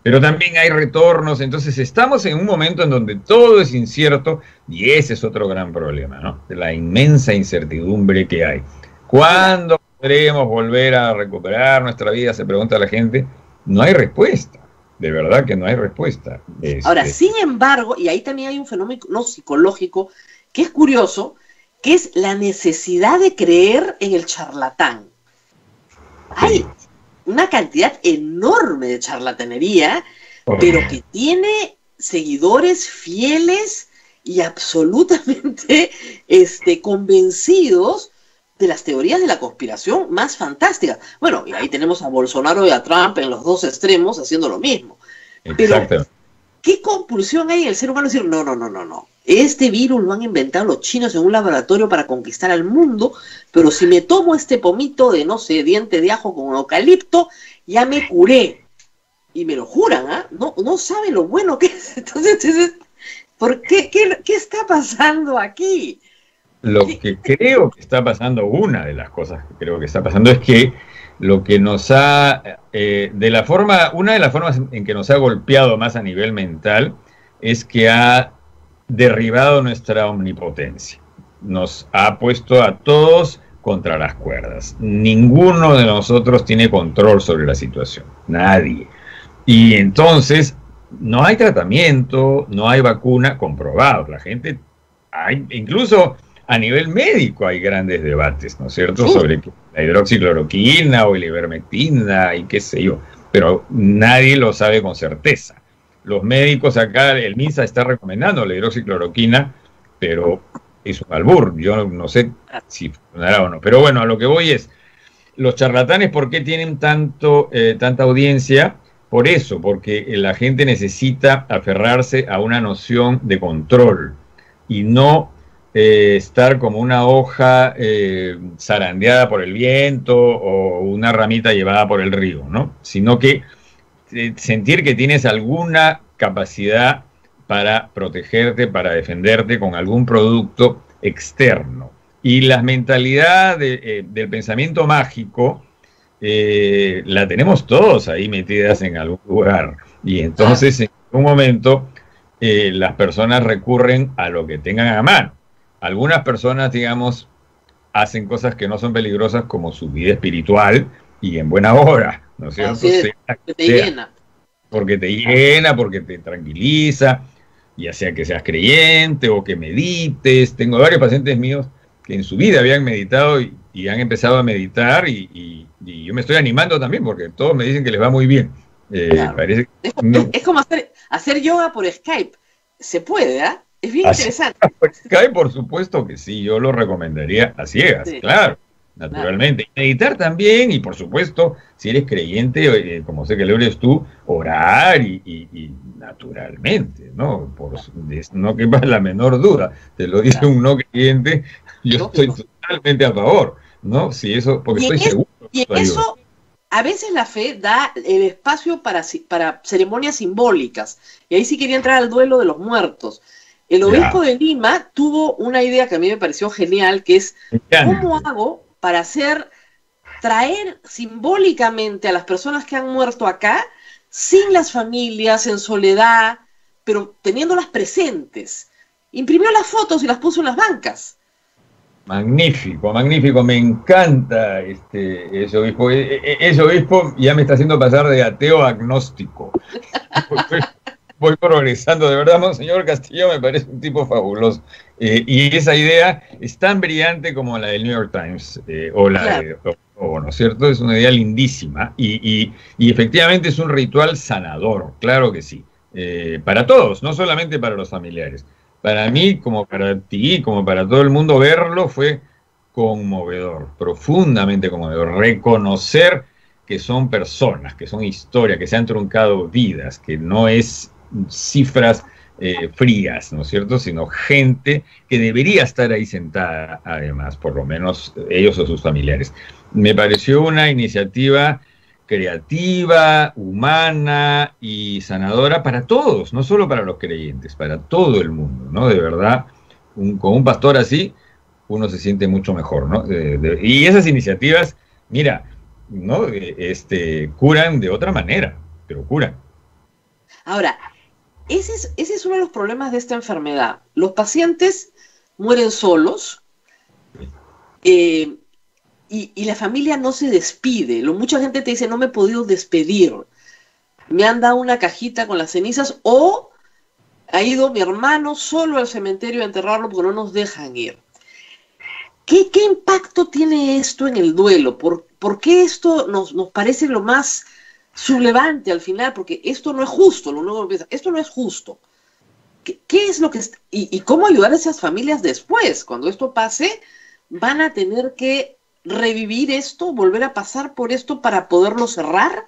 S4: pero también hay retornos, entonces estamos en un momento en donde todo es incierto, y ese es otro gran problema, ¿no? De la inmensa incertidumbre que hay. ¿Cuándo podremos volver a recuperar nuestra vida? Se pregunta la gente. No hay respuesta, de verdad que no hay respuesta.
S3: Ahora, sin embargo, y ahí también hay un fenómeno psicológico que es curioso, que es la necesidad de creer en el charlatán. Hay una cantidad enorme de charlatanería, pero que tiene seguidores fieles y absolutamente convencidos de las teorías de la conspiración más fantásticas. Bueno, y ahí tenemos a Bolsonaro y a Trump en los dos extremos haciendo lo mismo. Pero, ¿qué compulsión hay en el ser humano de decir, no, este virus lo han inventado los chinos en un laboratorio para conquistar al mundo, pero si me tomo este pomito de, no sé, diente de ajo con eucalipto, ya me curé? Y me lo juran, ¿ah? No sabe lo bueno que es. Entonces, ¿por qué? ¿Qué está pasando aquí?
S4: Lo que creo que está pasando, una de las cosas que creo que está pasando es que lo que nos ha, una de las formas en que nos ha golpeado más a nivel mental es que ha derribado nuestra omnipotencia. Nos ha puesto a todos contra las cuerdas. Ninguno de nosotros tiene control sobre la situación. Nadie. Y entonces no hay tratamiento, no hay vacuna comprobado. La gente, incluso a nivel médico hay grandes debates, ¿no es cierto?, sobre la hidroxicloroquina o la ivermectina y qué sé yo, pero nadie lo sabe con certeza. Los médicos acá, el MINSA está recomendando la hidroxicloroquina, pero es un albur, yo no sé si funcionará o no. Pero bueno, a lo que voy es, los charlatanes, ¿por qué tienen tanta audiencia? Por eso, porque la gente necesita aferrarse a una noción de control y no estar como una hoja zarandeada por el viento o una ramita llevada por el río, ¿no? Sino que sentir que tienes alguna capacidad para protegerte, para defenderte con algún producto externo. Y la mentalidad del pensamiento mágico la tenemos todos ahí metidas en algún lugar. Y entonces en un momento las personas recurren a lo que tengan a mano. Algunas personas, digamos, hacen cosas que no son peligrosas, como su vida espiritual, y en buena hora, ¿no es cierto?
S3: Porque te llena.
S4: Porque te llena, porque te tranquiliza, ya sea que seas creyente o que medites. Tengo varios pacientes míos que en su vida habían meditado y han empezado a meditar, y yo me estoy animando también, porque todos me dicen que les va muy bien.
S3: Claro.
S4: Parece que
S3: es como hacer yoga por Skype. Se puede, ¿ah? Es bien interesante.
S4: Por Skype, por supuesto que sí, yo lo recomendaría a ciegas, claro, naturalmente. Claro. Meditar también, y por supuesto, si eres creyente, como sé que lo eres tú, orar y naturalmente, ¿no? No quepa la menor duda. Te lo dice un no creyente, yo estoy totalmente a favor, ¿no? Si eso, porque estoy seguro.
S3: Y en eso, a veces la fe da el espacio para ceremonias simbólicas. Y ahí sí quería entrar al duelo de los muertos. El obispo de Lima tuvo una idea que a mí me pareció genial, que es, ¿cómo hago para traer simbólicamente a las personas que han muerto acá, sin las familias, en soledad, pero teniéndolas presentes? Imprimió las fotos y las puso en las bancas.
S4: Magnífico, magnífico, me encanta ese obispo. Ese obispo ya me está haciendo pasar de ateo a agnóstico. Voy progresando, de verdad, Monseñor Castillo me parece un tipo fabuloso. Y esa idea es tan brillante como la del New York Times, o la de ¿no es cierto? Es una idea lindísima y efectivamente es un ritual sanador, claro que sí. Para todos, no solamente para los familiares. Para mí, como para ti, como para todo el mundo, verlo fue conmovedor, profundamente conmovedor. Reconocer que son personas, que son historias, que se han truncado vidas, que no es cifras frías, ¿no es cierto? Sino gente que debería estar ahí sentada, además, por lo menos ellos o sus familiares. Me pareció una iniciativa creativa, humana y sanadora para todos, no solo para los creyentes, para todo el mundo, ¿no? De verdad, con un pastor así, uno se siente mucho mejor, ¿no? Y esas iniciativas, mira, ¿no? Curan de otra manera, pero curan.
S3: Ahora, ese es uno de los problemas de esta enfermedad. Los pacientes mueren solos, y la familia no se despide. Mucha gente te dice, no me he podido despedir. Me han dado una cajita con las cenizas, o ha ido mi hermano solo al cementerio a enterrarlo porque no nos dejan ir. ¿Qué impacto tiene esto en el duelo? ¿Por qué esto nos parece lo más sublevante al final? Porque esto no es justo, lo único que piensa, esto no es justo. ¿Qué es lo que y cómo ayudar a esas familias después? Cuando esto pase, van a tener que revivir esto, volver a pasar por esto para poderlo cerrar.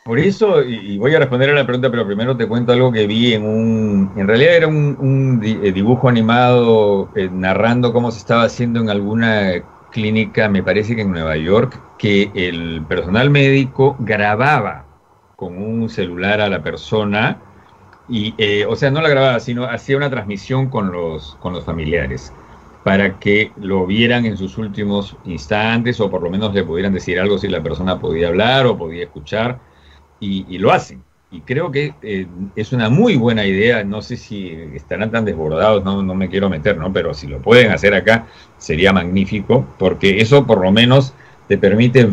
S4: Por eso, y voy a responder a la pregunta, pero primero te cuento algo que vi en realidad era un dibujo animado narrando cómo se estaba haciendo en alguna clínica, me parece que en Nueva York, que el personal médico grababa con un celular a la persona y, o sea, no la grababa, sino hacía una transmisión con los familiares, para que lo vieran en sus últimos instantes, o por lo menos le pudieran decir algo si la persona podía hablar o podía escuchar, y lo hacen. Y creo que es una muy buena idea. No sé si estarán tan desbordados, no me quiero meter, ¿no? Pero si lo pueden hacer acá, sería magnífico, porque eso por lo menos te permite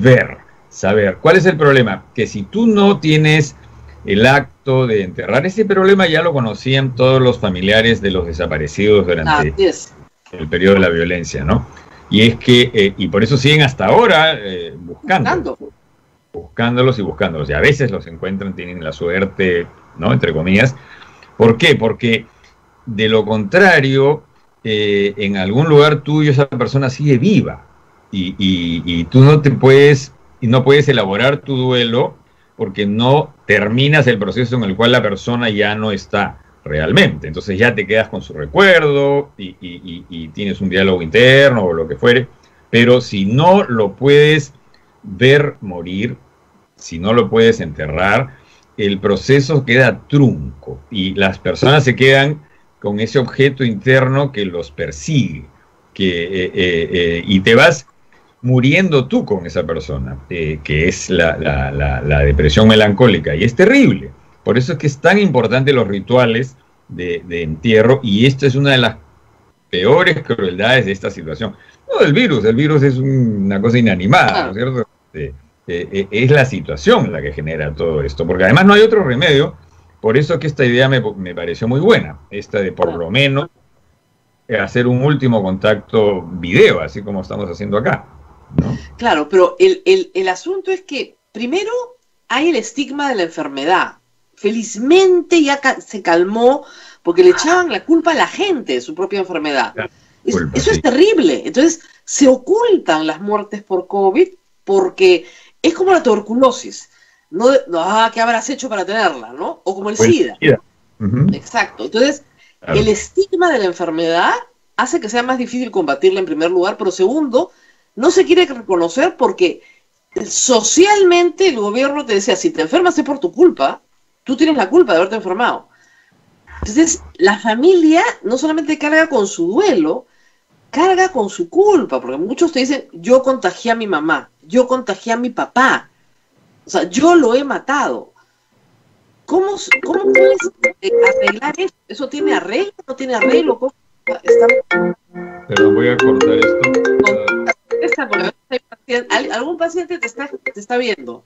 S4: saber. ¿Cuál es el problema? Que si tú no tienes el acto de enterrar, ese problema ya lo conocían todos los familiares de los desaparecidos durante el periodo de la violencia, ¿no? Y es que, y por eso siguen hasta ahora buscándolos. Y a veces los encuentran, tienen la suerte, ¿no? Entre comillas. ¿Por qué? Porque de lo contrario, en algún lugar tuyo esa persona sigue viva. Y tú no puedes elaborar tu duelo porque no terminas el proceso en el cual la persona ya no está realmente. Entonces ya te quedas con su recuerdo y tienes un diálogo interno o lo que fuere, pero si no lo puedes ver morir, si no lo puedes enterrar, el proceso queda trunco y las personas se quedan con ese objeto interno que los persigue, y te vas muriendo tú con esa persona, que es la depresión melancólica, y es terrible. Por eso es que es tan importante los rituales de entierro, y esta es una de las peores crueldades de esta situación. No del virus, el virus es una cosa inanimada, ¿no es cierto? Es la situación la que genera todo esto, porque además no hay otro remedio. Por eso es que esta idea me pareció muy buena, esta de por lo menos hacer un último contacto video, así como estamos haciendo acá, ¿no?
S3: Claro, pero el asunto es que primero hay el estigma de la enfermedad. Felizmente ya se calmó, porque le echaban la culpa a la gente de su propia enfermedad. Eso es terrible. Entonces se ocultan las muertes por COVID, porque es como la tuberculosis. ¿qué habrás hecho para tenerla, no? O como el
S4: Pues,
S3: SIDA.
S4: Ujú.
S3: Exacto. Entonces,
S4: Claro.
S3: el estigma de la enfermedad hace que sea más difícil combatirla en primer lugar, pero segundo, no se quiere reconocer porque socialmente el gobierno te decía, si te enfermas es por tu culpa, tú tienes la culpa de haberte enfermado. Entonces, la familia no solamente carga con su duelo, carga con su culpa, porque muchos te dicen, yo contagié a mi mamá, yo contagié a mi papá, o sea, yo lo he matado. ¿Cómo puedes arreglar eso? ¿Eso tiene arreglo? ¿No tiene arreglo? ¿Cómo
S4: Pero voy a cortar esto.
S3: está? Porque a veces algún paciente te está viendo.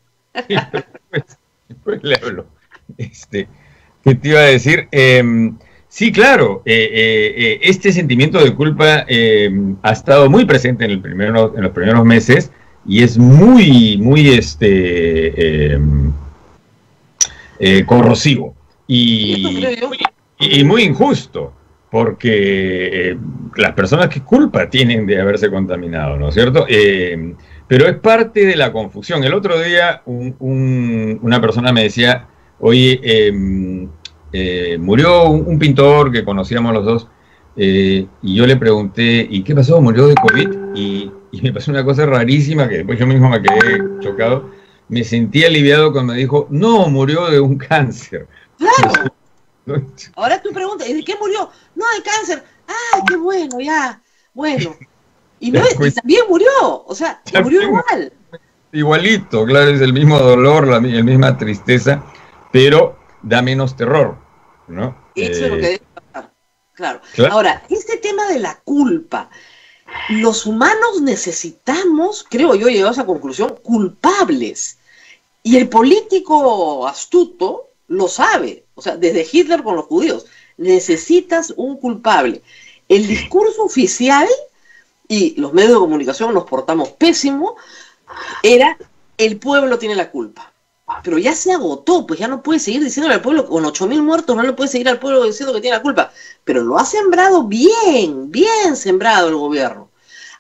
S4: Después le hablo. ¿Qué te iba a decir? Sí, claro, este sentimiento de culpa ha estado muy presente en los primeros meses y es muy, muy corrosivo y muy injusto, porque las personas qué culpa tienen de haberse contaminado, ¿no es cierto? Pero es parte de la confusión. El otro día una persona me decía, oye, murió un pintor que conocíamos los dos, y yo le pregunté, ¿y qué pasó? ¿Murió de COVID? Y me pasó una cosa rarísima que después yo mismo me quedé chocado. Me sentí aliviado cuando me dijo, no, murió de un cáncer.
S3: Claro. Ahora tú preguntas, ¿y de qué murió? No, de cáncer. ¡Ay, qué bueno, ya! Bueno. Y también murió, o sea, murió igual.
S4: Igualito, claro, es el mismo dolor, la misma tristeza, pero da menos terror, ¿no?
S3: Eso es lo que debe pasar. Claro. Ahora, este tema de la culpa, los humanos necesitamos, creo yo, llegar a esa conclusión, culpables. Y el político astuto lo sabe. O sea, desde Hitler con los judíos, necesitas un culpable. El discurso oficial, y los medios de comunicación nos portamos pésimo, era el pueblo tiene la culpa. Pero ya se agotó, pues ya no puede seguir diciéndole al pueblo, con 8.000 muertos no le puede seguir al pueblo diciendo que tiene la culpa. Pero lo ha sembrado bien sembrado el gobierno.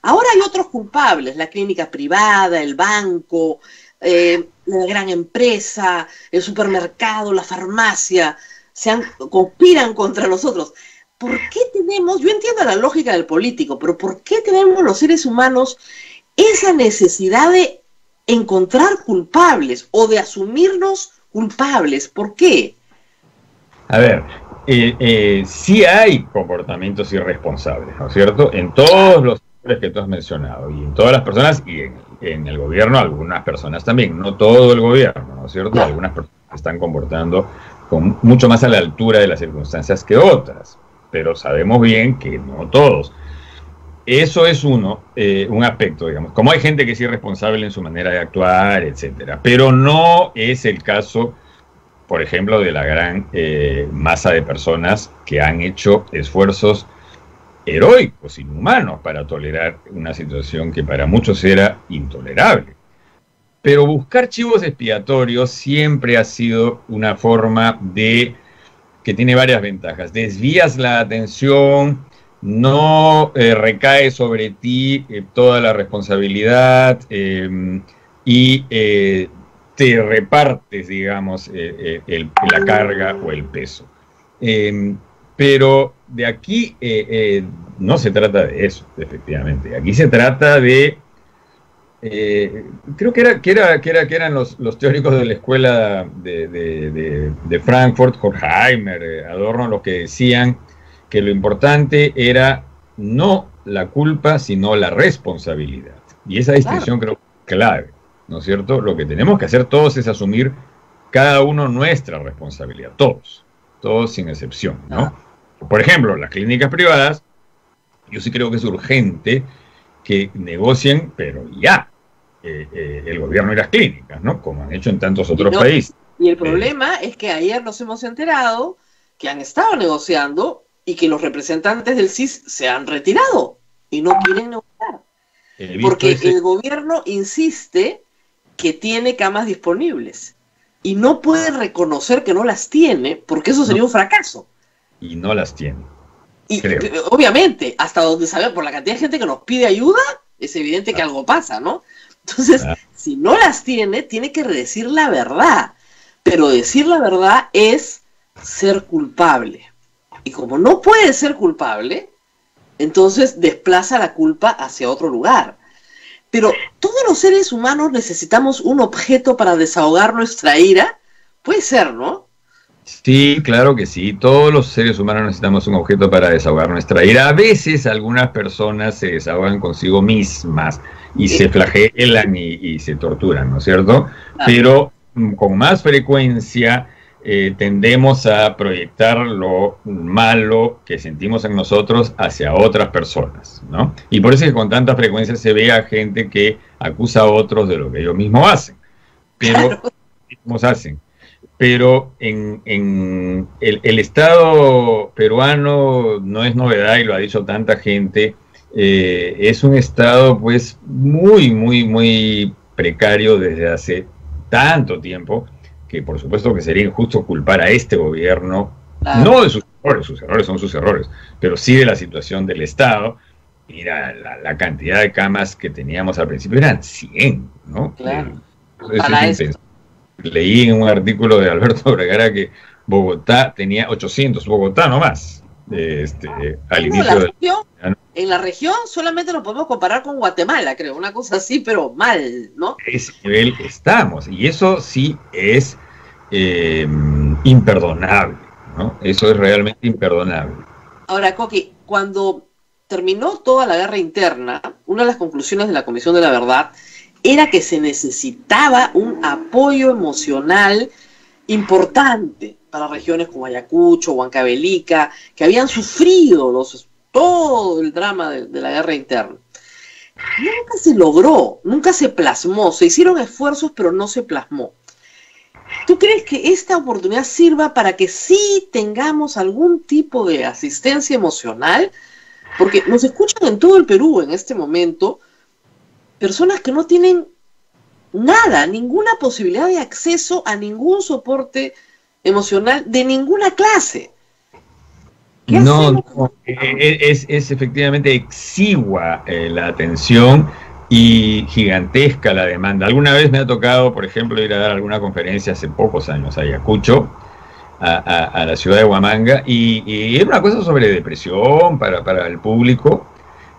S3: Ahora hay otros culpables, la clínica privada, el banco, la gran empresa, el supermercado, la farmacia, conspiran contra nosotros. ¿Por qué tenemos, yo entiendo la lógica del político, pero por qué tenemos los seres humanos esa necesidad de encontrar culpables o de asumirnos culpables? ¿Por qué?
S4: A ver, sí hay comportamientos irresponsables, ¿no es cierto? En todos los sectores que tú has mencionado, y en todas las personas, y en el gobierno algunas personas también, no todo el gobierno, ¿no es cierto?
S3: Claro.
S4: Algunas personas se están comportando mucho más a la altura de las circunstancias que otras, pero sabemos bien que no todos. Eso es un aspecto, digamos. Como hay gente que es irresponsable en su manera de actuar, etcétera, pero no es el caso, por ejemplo, de la gran masa de personas que han hecho esfuerzos heroicos, inhumanos, para tolerar una situación que para muchos era intolerable. Pero buscar chivos expiatorios siempre ha sido una forma que tiene varias ventajas. Desvías la atención, no recae sobre ti toda la responsabilidad y te repartes, digamos, la carga o el peso. Pero de aquí no se trata de eso, efectivamente. Aquí se trata de... creo que eran los teóricos de la escuela de Frankfurt, Horkheimer, Adorno, los que decían que lo importante era no la culpa, sino la responsabilidad. Y esa distinción creo que es clave, ¿no es cierto? Lo que tenemos que hacer todos es asumir cada uno nuestra responsabilidad, todos sin excepción, ¿no? Por ejemplo, las clínicas privadas, yo sí creo que es urgente que negocien, pero ya, el gobierno y las clínicas, ¿no? Como han hecho en tantos otros países.
S3: Y el problema es que ayer nos hemos enterado que han estado negociando y que los representantes del CIS se han retirado y no quieren negociar. Porque el gobierno insiste que tiene camas disponibles y no puede reconocer que no las tiene, porque eso sería un fracaso.
S4: Y no las tiene.
S3: Y obviamente, hasta donde sabemos, por la cantidad de gente que nos pide ayuda, es evidente que algo pasa, ¿no? Entonces, si no las tiene, tiene que decir la verdad. Pero decir la verdad es ser culpable. Y como no puede ser culpable, entonces desplaza la culpa hacia otro lugar. Pero todos los seres humanos necesitamos un objeto para desahogar nuestra ira. Puede ser, ¿no?
S4: Sí, claro que sí. Todos los seres humanos necesitamos un objeto para desahogar nuestra ira. A veces algunas personas se desahogan consigo mismas y se flagelan y se torturan, ¿no es cierto? Pero con más frecuencia tendemos a proyectar lo malo que sentimos en nosotros hacia otras personas, ¿no? Y por eso es que con tanta frecuencia se ve a gente que acusa a otros de lo que ellos mismos hacen. Pero en el Estado peruano no es novedad, y lo ha dicho tanta gente, es un Estado pues muy precario desde hace tanto tiempo, que por supuesto que sería injusto culpar a este gobierno, no de sus errores son sus errores, pero sí de la situación del Estado. Mira, la cantidad de camas que teníamos al principio eran 100, ¿no?
S3: Claro.
S4: Leí en un artículo de Alberto Vergara que Bogotá tenía 800, Bogotá nomás, al inicio del...
S3: En la región solamente nos podemos comparar con Guatemala, creo, una cosa así, pero mal, ¿no?
S4: A ese nivel estamos, y eso sí es imperdonable, ¿no? Eso es realmente imperdonable.
S3: Ahora, Coqui, cuando terminó toda la guerra interna, una de las conclusiones de la Comisión de la Verdad era que se necesitaba un apoyo emocional importante para regiones como Ayacucho, Huancavelica, que habían sufrido todo el drama de la guerra interna. Nunca se logró, nunca se plasmó, se hicieron esfuerzos, pero no se plasmó. ¿Tú crees que esta oportunidad sirva para que sí tengamos algún tipo de asistencia emocional? Porque nos escuchan en todo el Perú en este momento personas que no tienen nada, ninguna posibilidad de acceso a ningún soporte emocional de ninguna clase.
S4: No, es efectivamente exigua la atención y gigantesca la demanda. Alguna vez me ha tocado, por ejemplo, ir a dar alguna conferencia hace pocos años a Ayacucho, a la ciudad de Huamanga, y era una cosa sobre depresión para el público,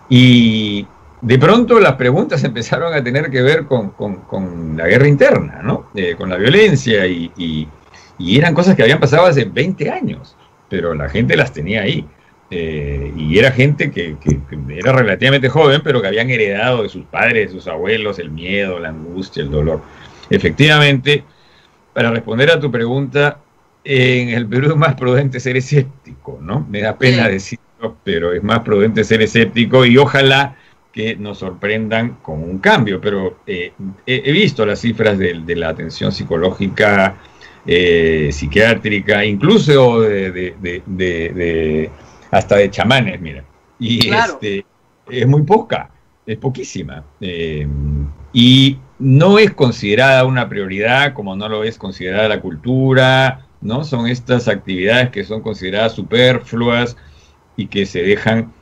S4: y de pronto las preguntas empezaron a tener que ver con la guerra interna, ¿no? Con la violencia, y eran cosas que habían pasado hace 20 años. Pero la gente las tenía ahí, y era gente que era relativamente joven, pero que habían heredado de sus padres, de sus abuelos, el miedo, la angustia, el dolor. Efectivamente, para responder a tu pregunta, en el Perú es más prudente ser escéptico, ¿no? Me da pena decirlo, pero es más prudente ser escéptico, y ojalá que nos sorprendan con un cambio. Pero he visto las cifras de la atención psicológica, psiquiátrica, incluso hasta de chamanes, mira, y claro, es muy poca, es poquísima, y no es considerada una prioridad, como no lo es considerada la cultura, ¿no? Son estas actividades que son consideradas superfluas y que se dejan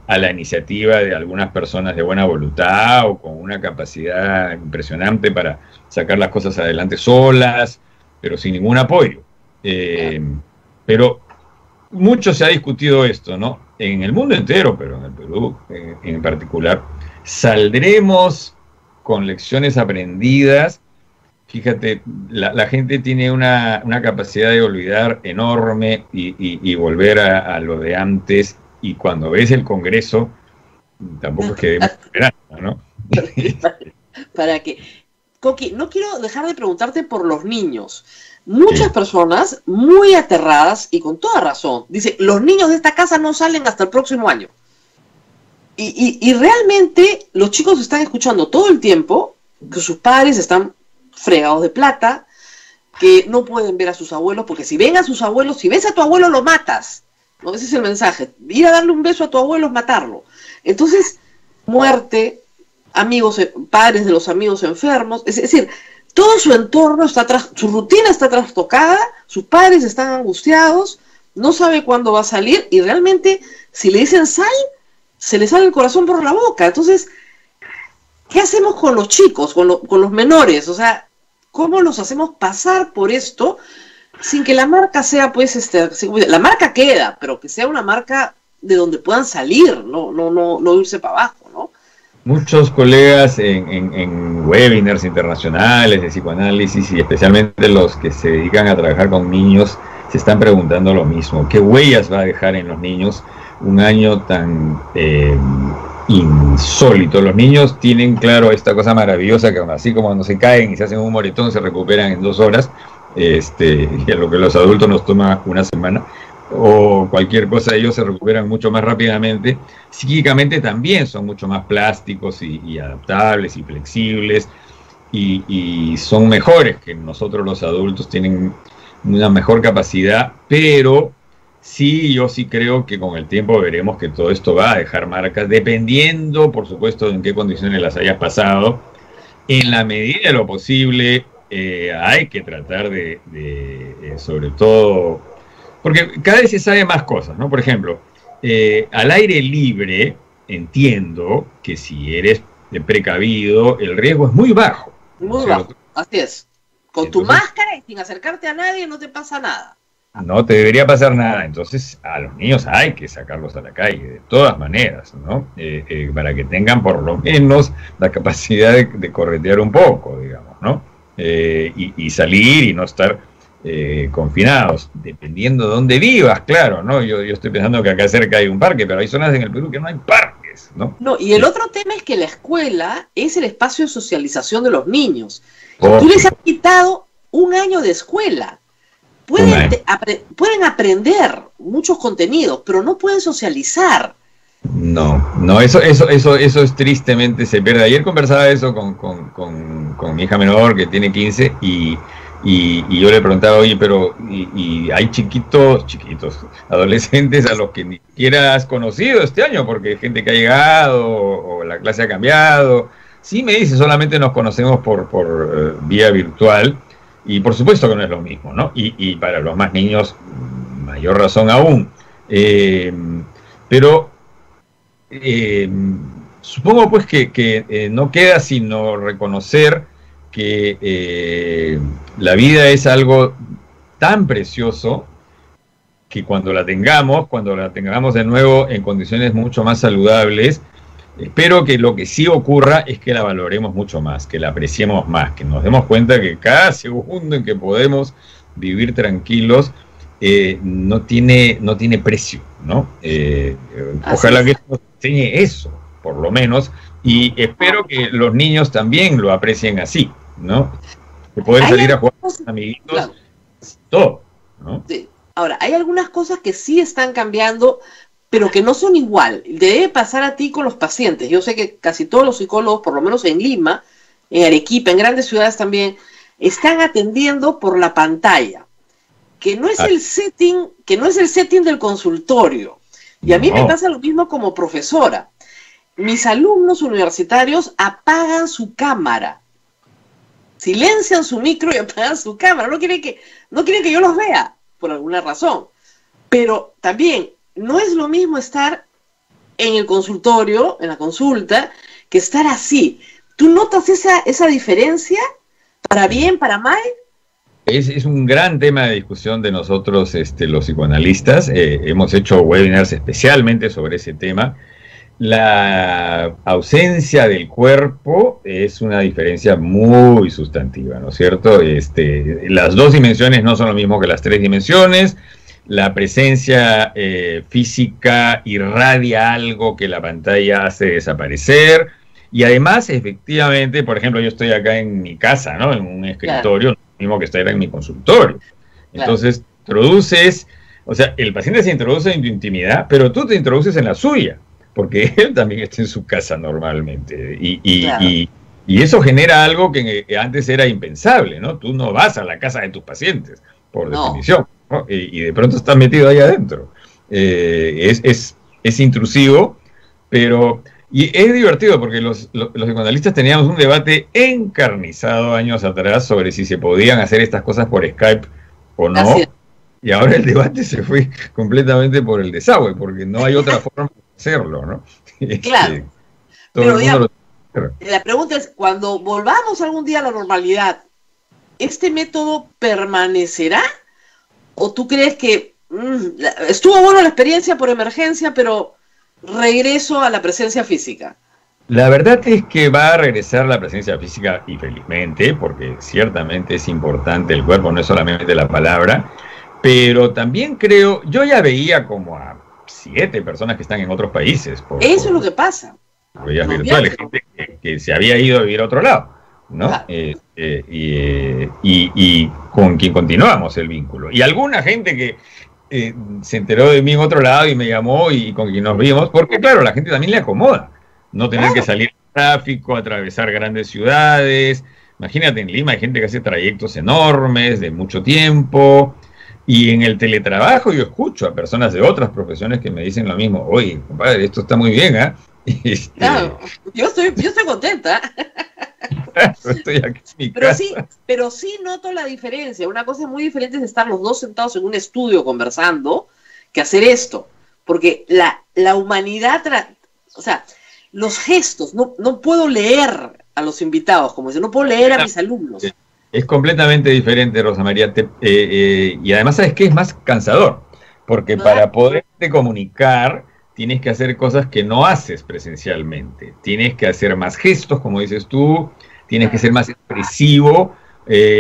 S4: a la iniciativa de algunas personas de buena voluntad o con una capacidad impresionante para sacar las cosas adelante solas, pero sin ningún apoyo. Pero mucho se ha discutido esto, ¿no? En el mundo entero, pero en el Perú en particular. Saldremos con lecciones aprendidas. Fíjate, la gente tiene una capacidad de olvidar enorme y volver a lo de antes, y cuando ves el Congreso, tampoco es que demos esperanza, ¿no?
S3: Para que... Coqui, no quiero dejar de preguntarte por los niños. Muchas personas muy aterradas, y con toda razón, dicen, los niños de esta casa no salen hasta el próximo año. Y realmente los chicos están escuchando todo el tiempo que sus padres están fregados de plata, que no pueden ver a sus abuelos, porque si ven a sus abuelos, si ves a tu abuelo lo matas, ¿no? Ese es el mensaje. Ir a darle un beso a tu abuelo es matarlo. Entonces, muerte, amigos, padres de los amigos enfermos, es decir, todo su entorno está su rutina está trastocada, sus padres están angustiados, no sabe cuándo va a salir, y realmente si le dicen sal, se le sale el corazón por la boca. Entonces, ¿qué hacemos con los chicos, con los menores? O sea, ¿cómo los hacemos pasar por esto sin que la marca sea, pues, la marca queda, pero que sea una marca de donde puedan salir, no irse para abajo, ¿no?
S4: Muchos colegas en webinars internacionales de psicoanálisis y especialmente los que se dedican a trabajar con niños se están preguntando lo mismo. ¿Qué huellas va a dejar en los niños un año tan insólito? Los niños tienen, claro, esta cosa maravillosa que así como cuando se caen y se hacen un moretón se recuperan en 2 horas, y a lo que los adultos nos toma una semana, o cualquier cosa, ellos se recuperan mucho más rápidamente. Psíquicamente también son mucho más plásticos y adaptables y flexibles, y son mejores que nosotros los adultos, tienen una mejor capacidad, pero sí, yo sí creo que con el tiempo veremos que todo esto va a dejar marcas, dependiendo, por supuesto, de en qué condiciones las hayas pasado. En la medida de lo posible, hay que tratar de sobre todo, porque cada vez se sabe más cosas, ¿no? Por ejemplo, al aire libre, entiendo que si eres precavido, el riesgo es muy bajo.
S3: Muy bajo, así es. Con tu máscara y sin acercarte a nadie no te pasa nada.
S4: No te debería pasar nada. Entonces a los niños hay que sacarlos a la calle de todas maneras, ¿no? Para que tengan por lo menos la capacidad de corretear un poco, digamos, ¿no? Y salir y no estar confinados, dependiendo de dónde vivas, claro, ¿no? Yo estoy pensando que acá cerca hay un parque, pero hay zonas en el Perú que no hay parques, ¿no?
S3: No, y el otro tema es que la escuela es el espacio de socialización de los niños. Tú les has quitado un año de escuela. Pueden aprender muchos contenidos, pero no pueden socializar.
S4: No, eso es tristemente se pierde. Ayer conversaba eso con mi hija menor que tiene 15 y yo le preguntaba, oye, pero y hay chiquitos, adolescentes a los que ni siquiera has conocido este año, porque hay gente que ha llegado o la clase ha cambiado. Sí, me dice, solamente nos conocemos por vía virtual, y por supuesto que no es lo mismo, ¿no? Y para los más niños, mayor razón aún. Pero supongo pues que no queda sino reconocer que la vida es algo tan precioso que cuando la tengamos de nuevo en condiciones mucho más saludables, espero que lo que sí ocurra es que la valoremos mucho más, que la apreciemos más, que nos demos cuenta que cada segundo en que podemos vivir tranquilos no tiene precio, ¿no? Ojalá que nos enseñe eso, por lo menos, y espero que los niños también lo aprecien así, ¿no? Que poder salir a jugar con sus amiguitos, claro. Todo, ¿no?
S3: Sí. Ahora, hay algunas cosas que sí están cambiando, pero que no son igual. Debe pasar a ti con los pacientes. Yo sé que casi todos los psicólogos, por lo menos en Lima, en Arequipa, en grandes ciudades también, están atendiendo por la pantalla, que no es el setting del consultorio. Y a mí me pasa lo mismo como profesora. Mis alumnos universitarios apagan su cámara, silencian su micro y apagan su cámara. No quieren que yo los vea, por alguna razón. Pero también no es lo mismo estar en el consultorio, en la consulta, que estar así. ¿Tú notas esa diferencia? ¿Para bien, para mal?
S4: Es un gran tema de discusión de nosotros, los psicoanalistas. Hemos hecho webinars especialmente sobre ese tema. La ausencia del cuerpo es una diferencia muy sustantiva, ¿no es cierto? Las 2 dimensiones no son lo mismo que las 3 dimensiones. La presencia física irradia algo que la pantalla hace desaparecer. Y además, efectivamente, por ejemplo, yo estoy acá en mi casa, ¿no? En un escritorio, claro. Lo mismo que estar en mi consultorio. Entonces, introduces, o sea, el paciente se introduce en tu intimidad, pero tú te introduces en la suya, porque él también está en su casa normalmente. Y eso genera algo que antes era impensable, ¿no? Tú no vas a la casa de tus pacientes, por definición, ¿no? Y de pronto estás metido ahí adentro. Es intrusivo, pero... Y es divertido porque los psicoanalistas teníamos un debate encarnizado años atrás sobre si se podían hacer estas cosas por Skype o no. Y ahora el debate se fue completamente por el desagüe, porque no hay otra forma de hacerlo, ¿no?
S3: Claro. Pero digamos, La pregunta es, cuando volvamos algún día a la normalidad, ¿este método permanecerá? ¿O tú crees que estuvo bueno la experiencia por emergencia, pero regreso a la presencia física?
S4: La verdad es que va a regresar la presencia física, y felizmente, porque ciertamente es importante el cuerpo, no es solamente la palabra, pero también creo, yo ya veía como a 7 personas que están en otros países.
S3: Eso es lo que pasa.
S4: Vías virtuales, gente que se había ido a vivir a otro lado, ¿no?
S3: Claro.
S4: Y con quien continuamos el vínculo. Y alguna gente que se enteró de mí en otro lado y me llamó y con quien nos vimos, porque claro, la gente también le acomoda no tener que salir al tráfico, atravesar grandes ciudades. Imagínate, en Lima hay gente que hace trayectos enormes de mucho tiempo. Y en el teletrabajo yo escucho a personas de otras profesiones que me dicen lo mismo. Oye, compadre, esto está muy bien, ¿ah?
S3: Claro, yo estoy contenta.
S4: Estoy aquí en mi casa.
S3: Pero sí noto la diferencia. Una cosa muy diferente es estar los dos sentados en un estudio conversando que hacer esto. Porque la humanidad, o sea, los gestos, no puedo leer a los invitados, como dice, no puedo leer a mis alumnos.
S4: Es completamente diferente, Rosa María. Y además, ¿sabes qué? Es más cansador. Porque para poderte comunicar, tienes que hacer cosas que no haces presencialmente. Tienes que hacer más gestos, como dices tú. Tienes que ser más expresivo,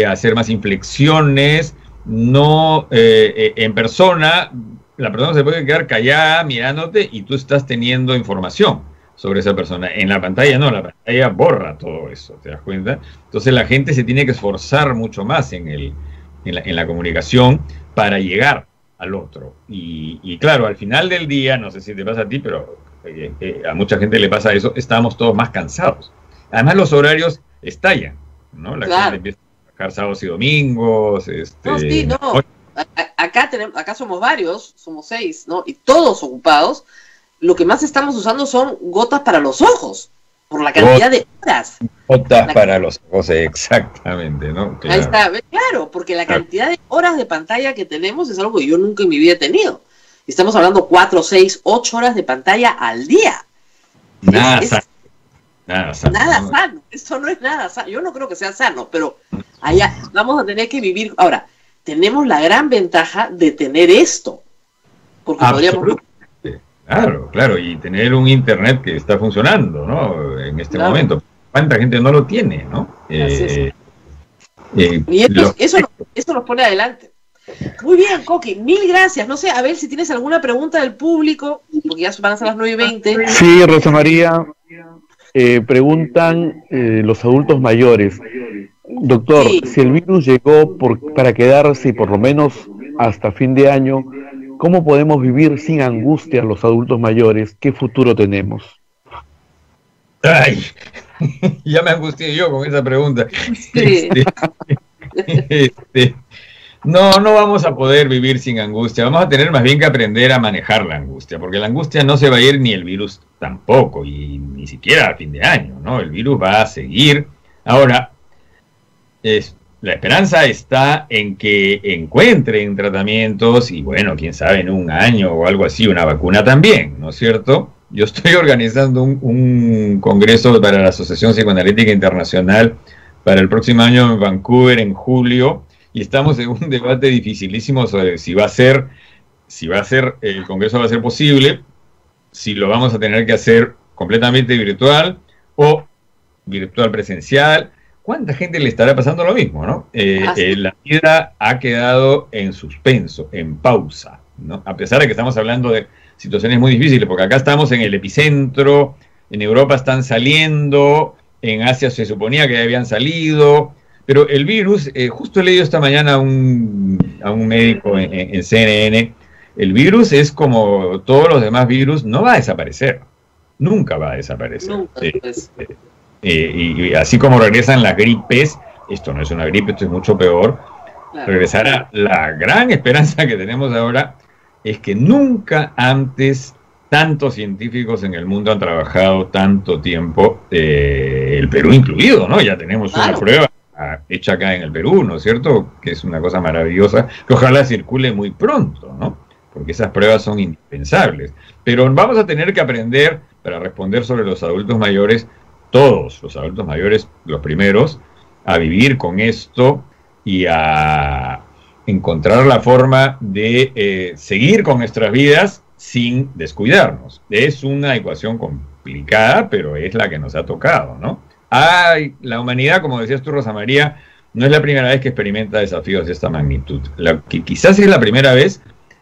S4: hacer más inflexiones. No, en persona, la persona se puede quedar callada mirándote y tú estás teniendo información sobre esa persona. En la pantalla no, la pantalla borra todo eso, ¿te das cuenta? Entonces la gente se tiene que esforzar mucho más en la comunicación para llegar al otro. Y claro, al final del día, no sé si te pasa a ti, pero a mucha gente le pasa eso, estamos todos más cansados. Además los horarios estallan, ¿no? La gente empieza a trabajar sábados y domingos.
S3: Acá somos varios, somos 6, ¿no? Y todos ocupados. Lo que más estamos usando son gotas para los ojos, por la cantidad de horas.
S4: Gotas para los ojos, exactamente, ¿no?
S3: Claro. Ahí está, claro, porque la cantidad de horas de pantalla que tenemos es algo que yo nunca en mi vida he tenido. Estamos hablando 4, 6, 8 horas de pantalla al día.
S4: Nada sano.
S3: Nada sano, eso no es nada sano. Yo no creo que sea sano, pero allá vamos a tener que vivir. Ahora, tenemos la gran ventaja de tener esto, porque podríamos...
S4: Claro, y tener un internet que está funcionando, ¿no? En este momento. ¿Cuánta gente no lo tiene, no?
S3: Y eso nos pone adelante. Muy bien, Coqui, mil gracias. No sé, a ver si tienes alguna pregunta del público, porque ya van a ser las 9:20.
S2: Sí, Rosa María, preguntan los adultos mayores. Doctor, si el virus llegó para quedarse por lo menos hasta fin de año, ¿cómo podemos vivir sin angustia los adultos mayores? ¿Qué futuro tenemos?
S4: Ay, ya me angustié yo con esa pregunta.
S3: Sí.
S4: No vamos a poder vivir sin angustia. Vamos a tener más bien que aprender a manejar la angustia, porque la angustia no se va a ir, ni el virus tampoco, y ni siquiera a fin de año, ¿no? El virus va a seguir. Ahora, la esperanza está en que encuentren tratamientos y, bueno, quién sabe, en un año o algo así, una vacuna también, ¿no es cierto? Yo estoy organizando un congreso para la Asociación Psicoanalítica Internacional para el próximo año en Vancouver, en julio, y estamos en un debate dificilísimo sobre si el congreso va a ser posible, si lo vamos a tener que hacer completamente virtual o virtual presencial. ¿Cuánta gente le estará pasando lo mismo, no? La vida ha quedado en suspenso, en pausa, ¿no? A pesar de que estamos hablando de situaciones muy difíciles, porque acá estamos en el epicentro, en Europa están saliendo, en Asia se suponía que habían salido, pero el virus, justo he leído esta mañana a un médico en CNN, el virus es como todos los demás virus, no va a desaparecer, nunca va a desaparecer.
S3: Nunca,
S4: y así como regresan las gripes, esto no es una gripe, esto es mucho peor, regresará. La gran esperanza que tenemos ahora es que nunca antes tantos científicos en el mundo han trabajado tanto tiempo, el Perú incluido, ¿no? Ya tenemos una prueba hecha acá en el Perú, ¿no es cierto? Que es una cosa maravillosa, que ojalá circule muy pronto, ¿no? Porque esas pruebas son indispensables. Pero vamos a tener que aprender, para responder sobre los adultos mayores, todos los adultos mayores, los primeros, a vivir con esto y a encontrar la forma de seguir con nuestras vidas sin descuidarnos. Es una ecuación complicada, pero es la que nos ha tocado, ¿no? La humanidad, como decías tú, Rosa María, no es la primera vez que experimenta desafíos de esta magnitud. La que quizás es la primera vez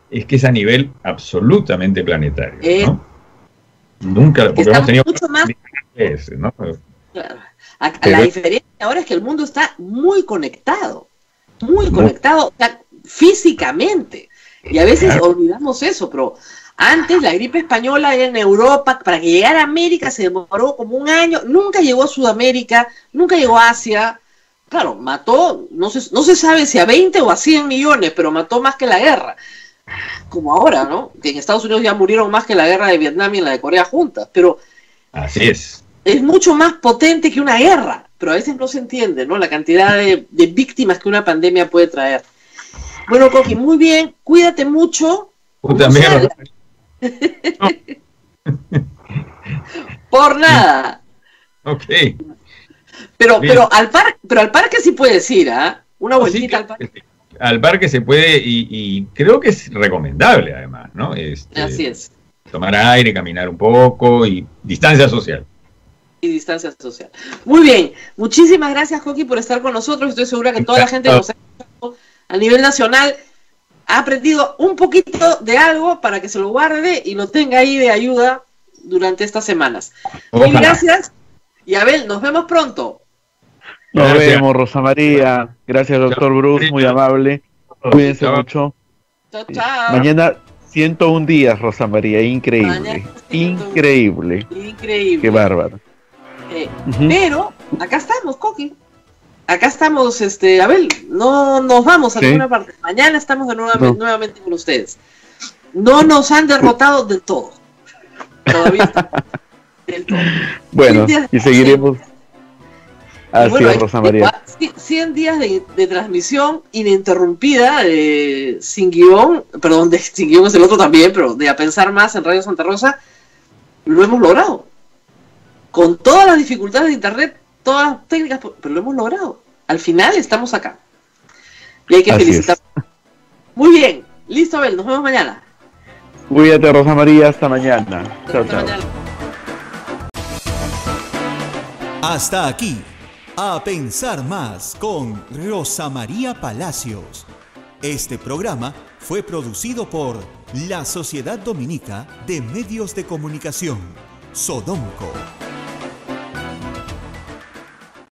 S4: es que es a nivel absolutamente planetario, ¿no? Nunca, porque hemos tenido
S3: mucho más,
S4: veces, ¿no?
S3: Claro. La diferencia ahora es que el mundo está muy conectado, o sea, físicamente, y a veces olvidamos eso, pero antes la gripe española era en Europa, para que llegara a América se demoró como un año, nunca llegó a Sudamérica, nunca llegó a Asia. Claro, mató, no se sabe si a 20 o a 100 millones, pero mató más que la guerra. Como ahora, ¿no? Que en Estados Unidos ya murieron más que la guerra de Vietnam y la de Corea juntas, pero
S4: así es.
S3: Es mucho más potente que una guerra, pero a veces no se entiende, ¿no? La cantidad de víctimas que una pandemia puede traer. Bueno, Coqui, muy bien, cuídate mucho.
S4: Tú también.
S3: No. Por nada.
S4: Ok.
S3: Pero al parque sí puedes ir, ¿ah? Una vueltita
S4: sí,
S3: al parque.
S4: Al parque se puede y creo que es recomendable además, ¿no?
S3: Así es.
S4: Tomar aire, caminar un poco y distancia social.
S3: Y distancia social. Muy bien, muchísimas gracias, Coqui, por estar con nosotros. Estoy segura que toda la gente que nos ha escuchado a nivel nacional ha aprendido un poquito de algo para que se lo guarde y lo tenga ahí de ayuda durante estas semanas. Mil gracias y Abel, nos vemos pronto.
S2: Nos vemos, Rosa María. Gracias, doctor Bruce, muy amable. Cuídense mucho.
S3: Chao, chao.
S2: Mañana 101 días, Rosa María, increíble. Increíble. Qué bárbaro.
S3: Pero acá estamos, Coqui. Acá estamos, Abel. No nos vamos a ninguna parte. Mañana estamos nuevamente con ustedes. No nos han derrotado del todo. Todavía estamos del todo.
S2: Bueno, y seguiremos. Así es, Rosa María.
S3: 100 días de transmisión ininterrumpida, sin guión, perdón, sin guión es el otro también, pero de A Pensar Más en Radio Santa Rosa, lo hemos logrado. Con todas las dificultades de internet, todas las técnicas, pero lo hemos logrado. Al final estamos acá. Y hay que felicitar. Muy bien, listo, Abel, nos vemos mañana.
S2: Cuídate, Rosa María, hasta mañana. Chao, chao.
S1: Hasta aquí, A Pensar Más con Rosa María Palacios. Este programa fue producido por la Sociedad Dominica de Medios de Comunicación, Sodomco.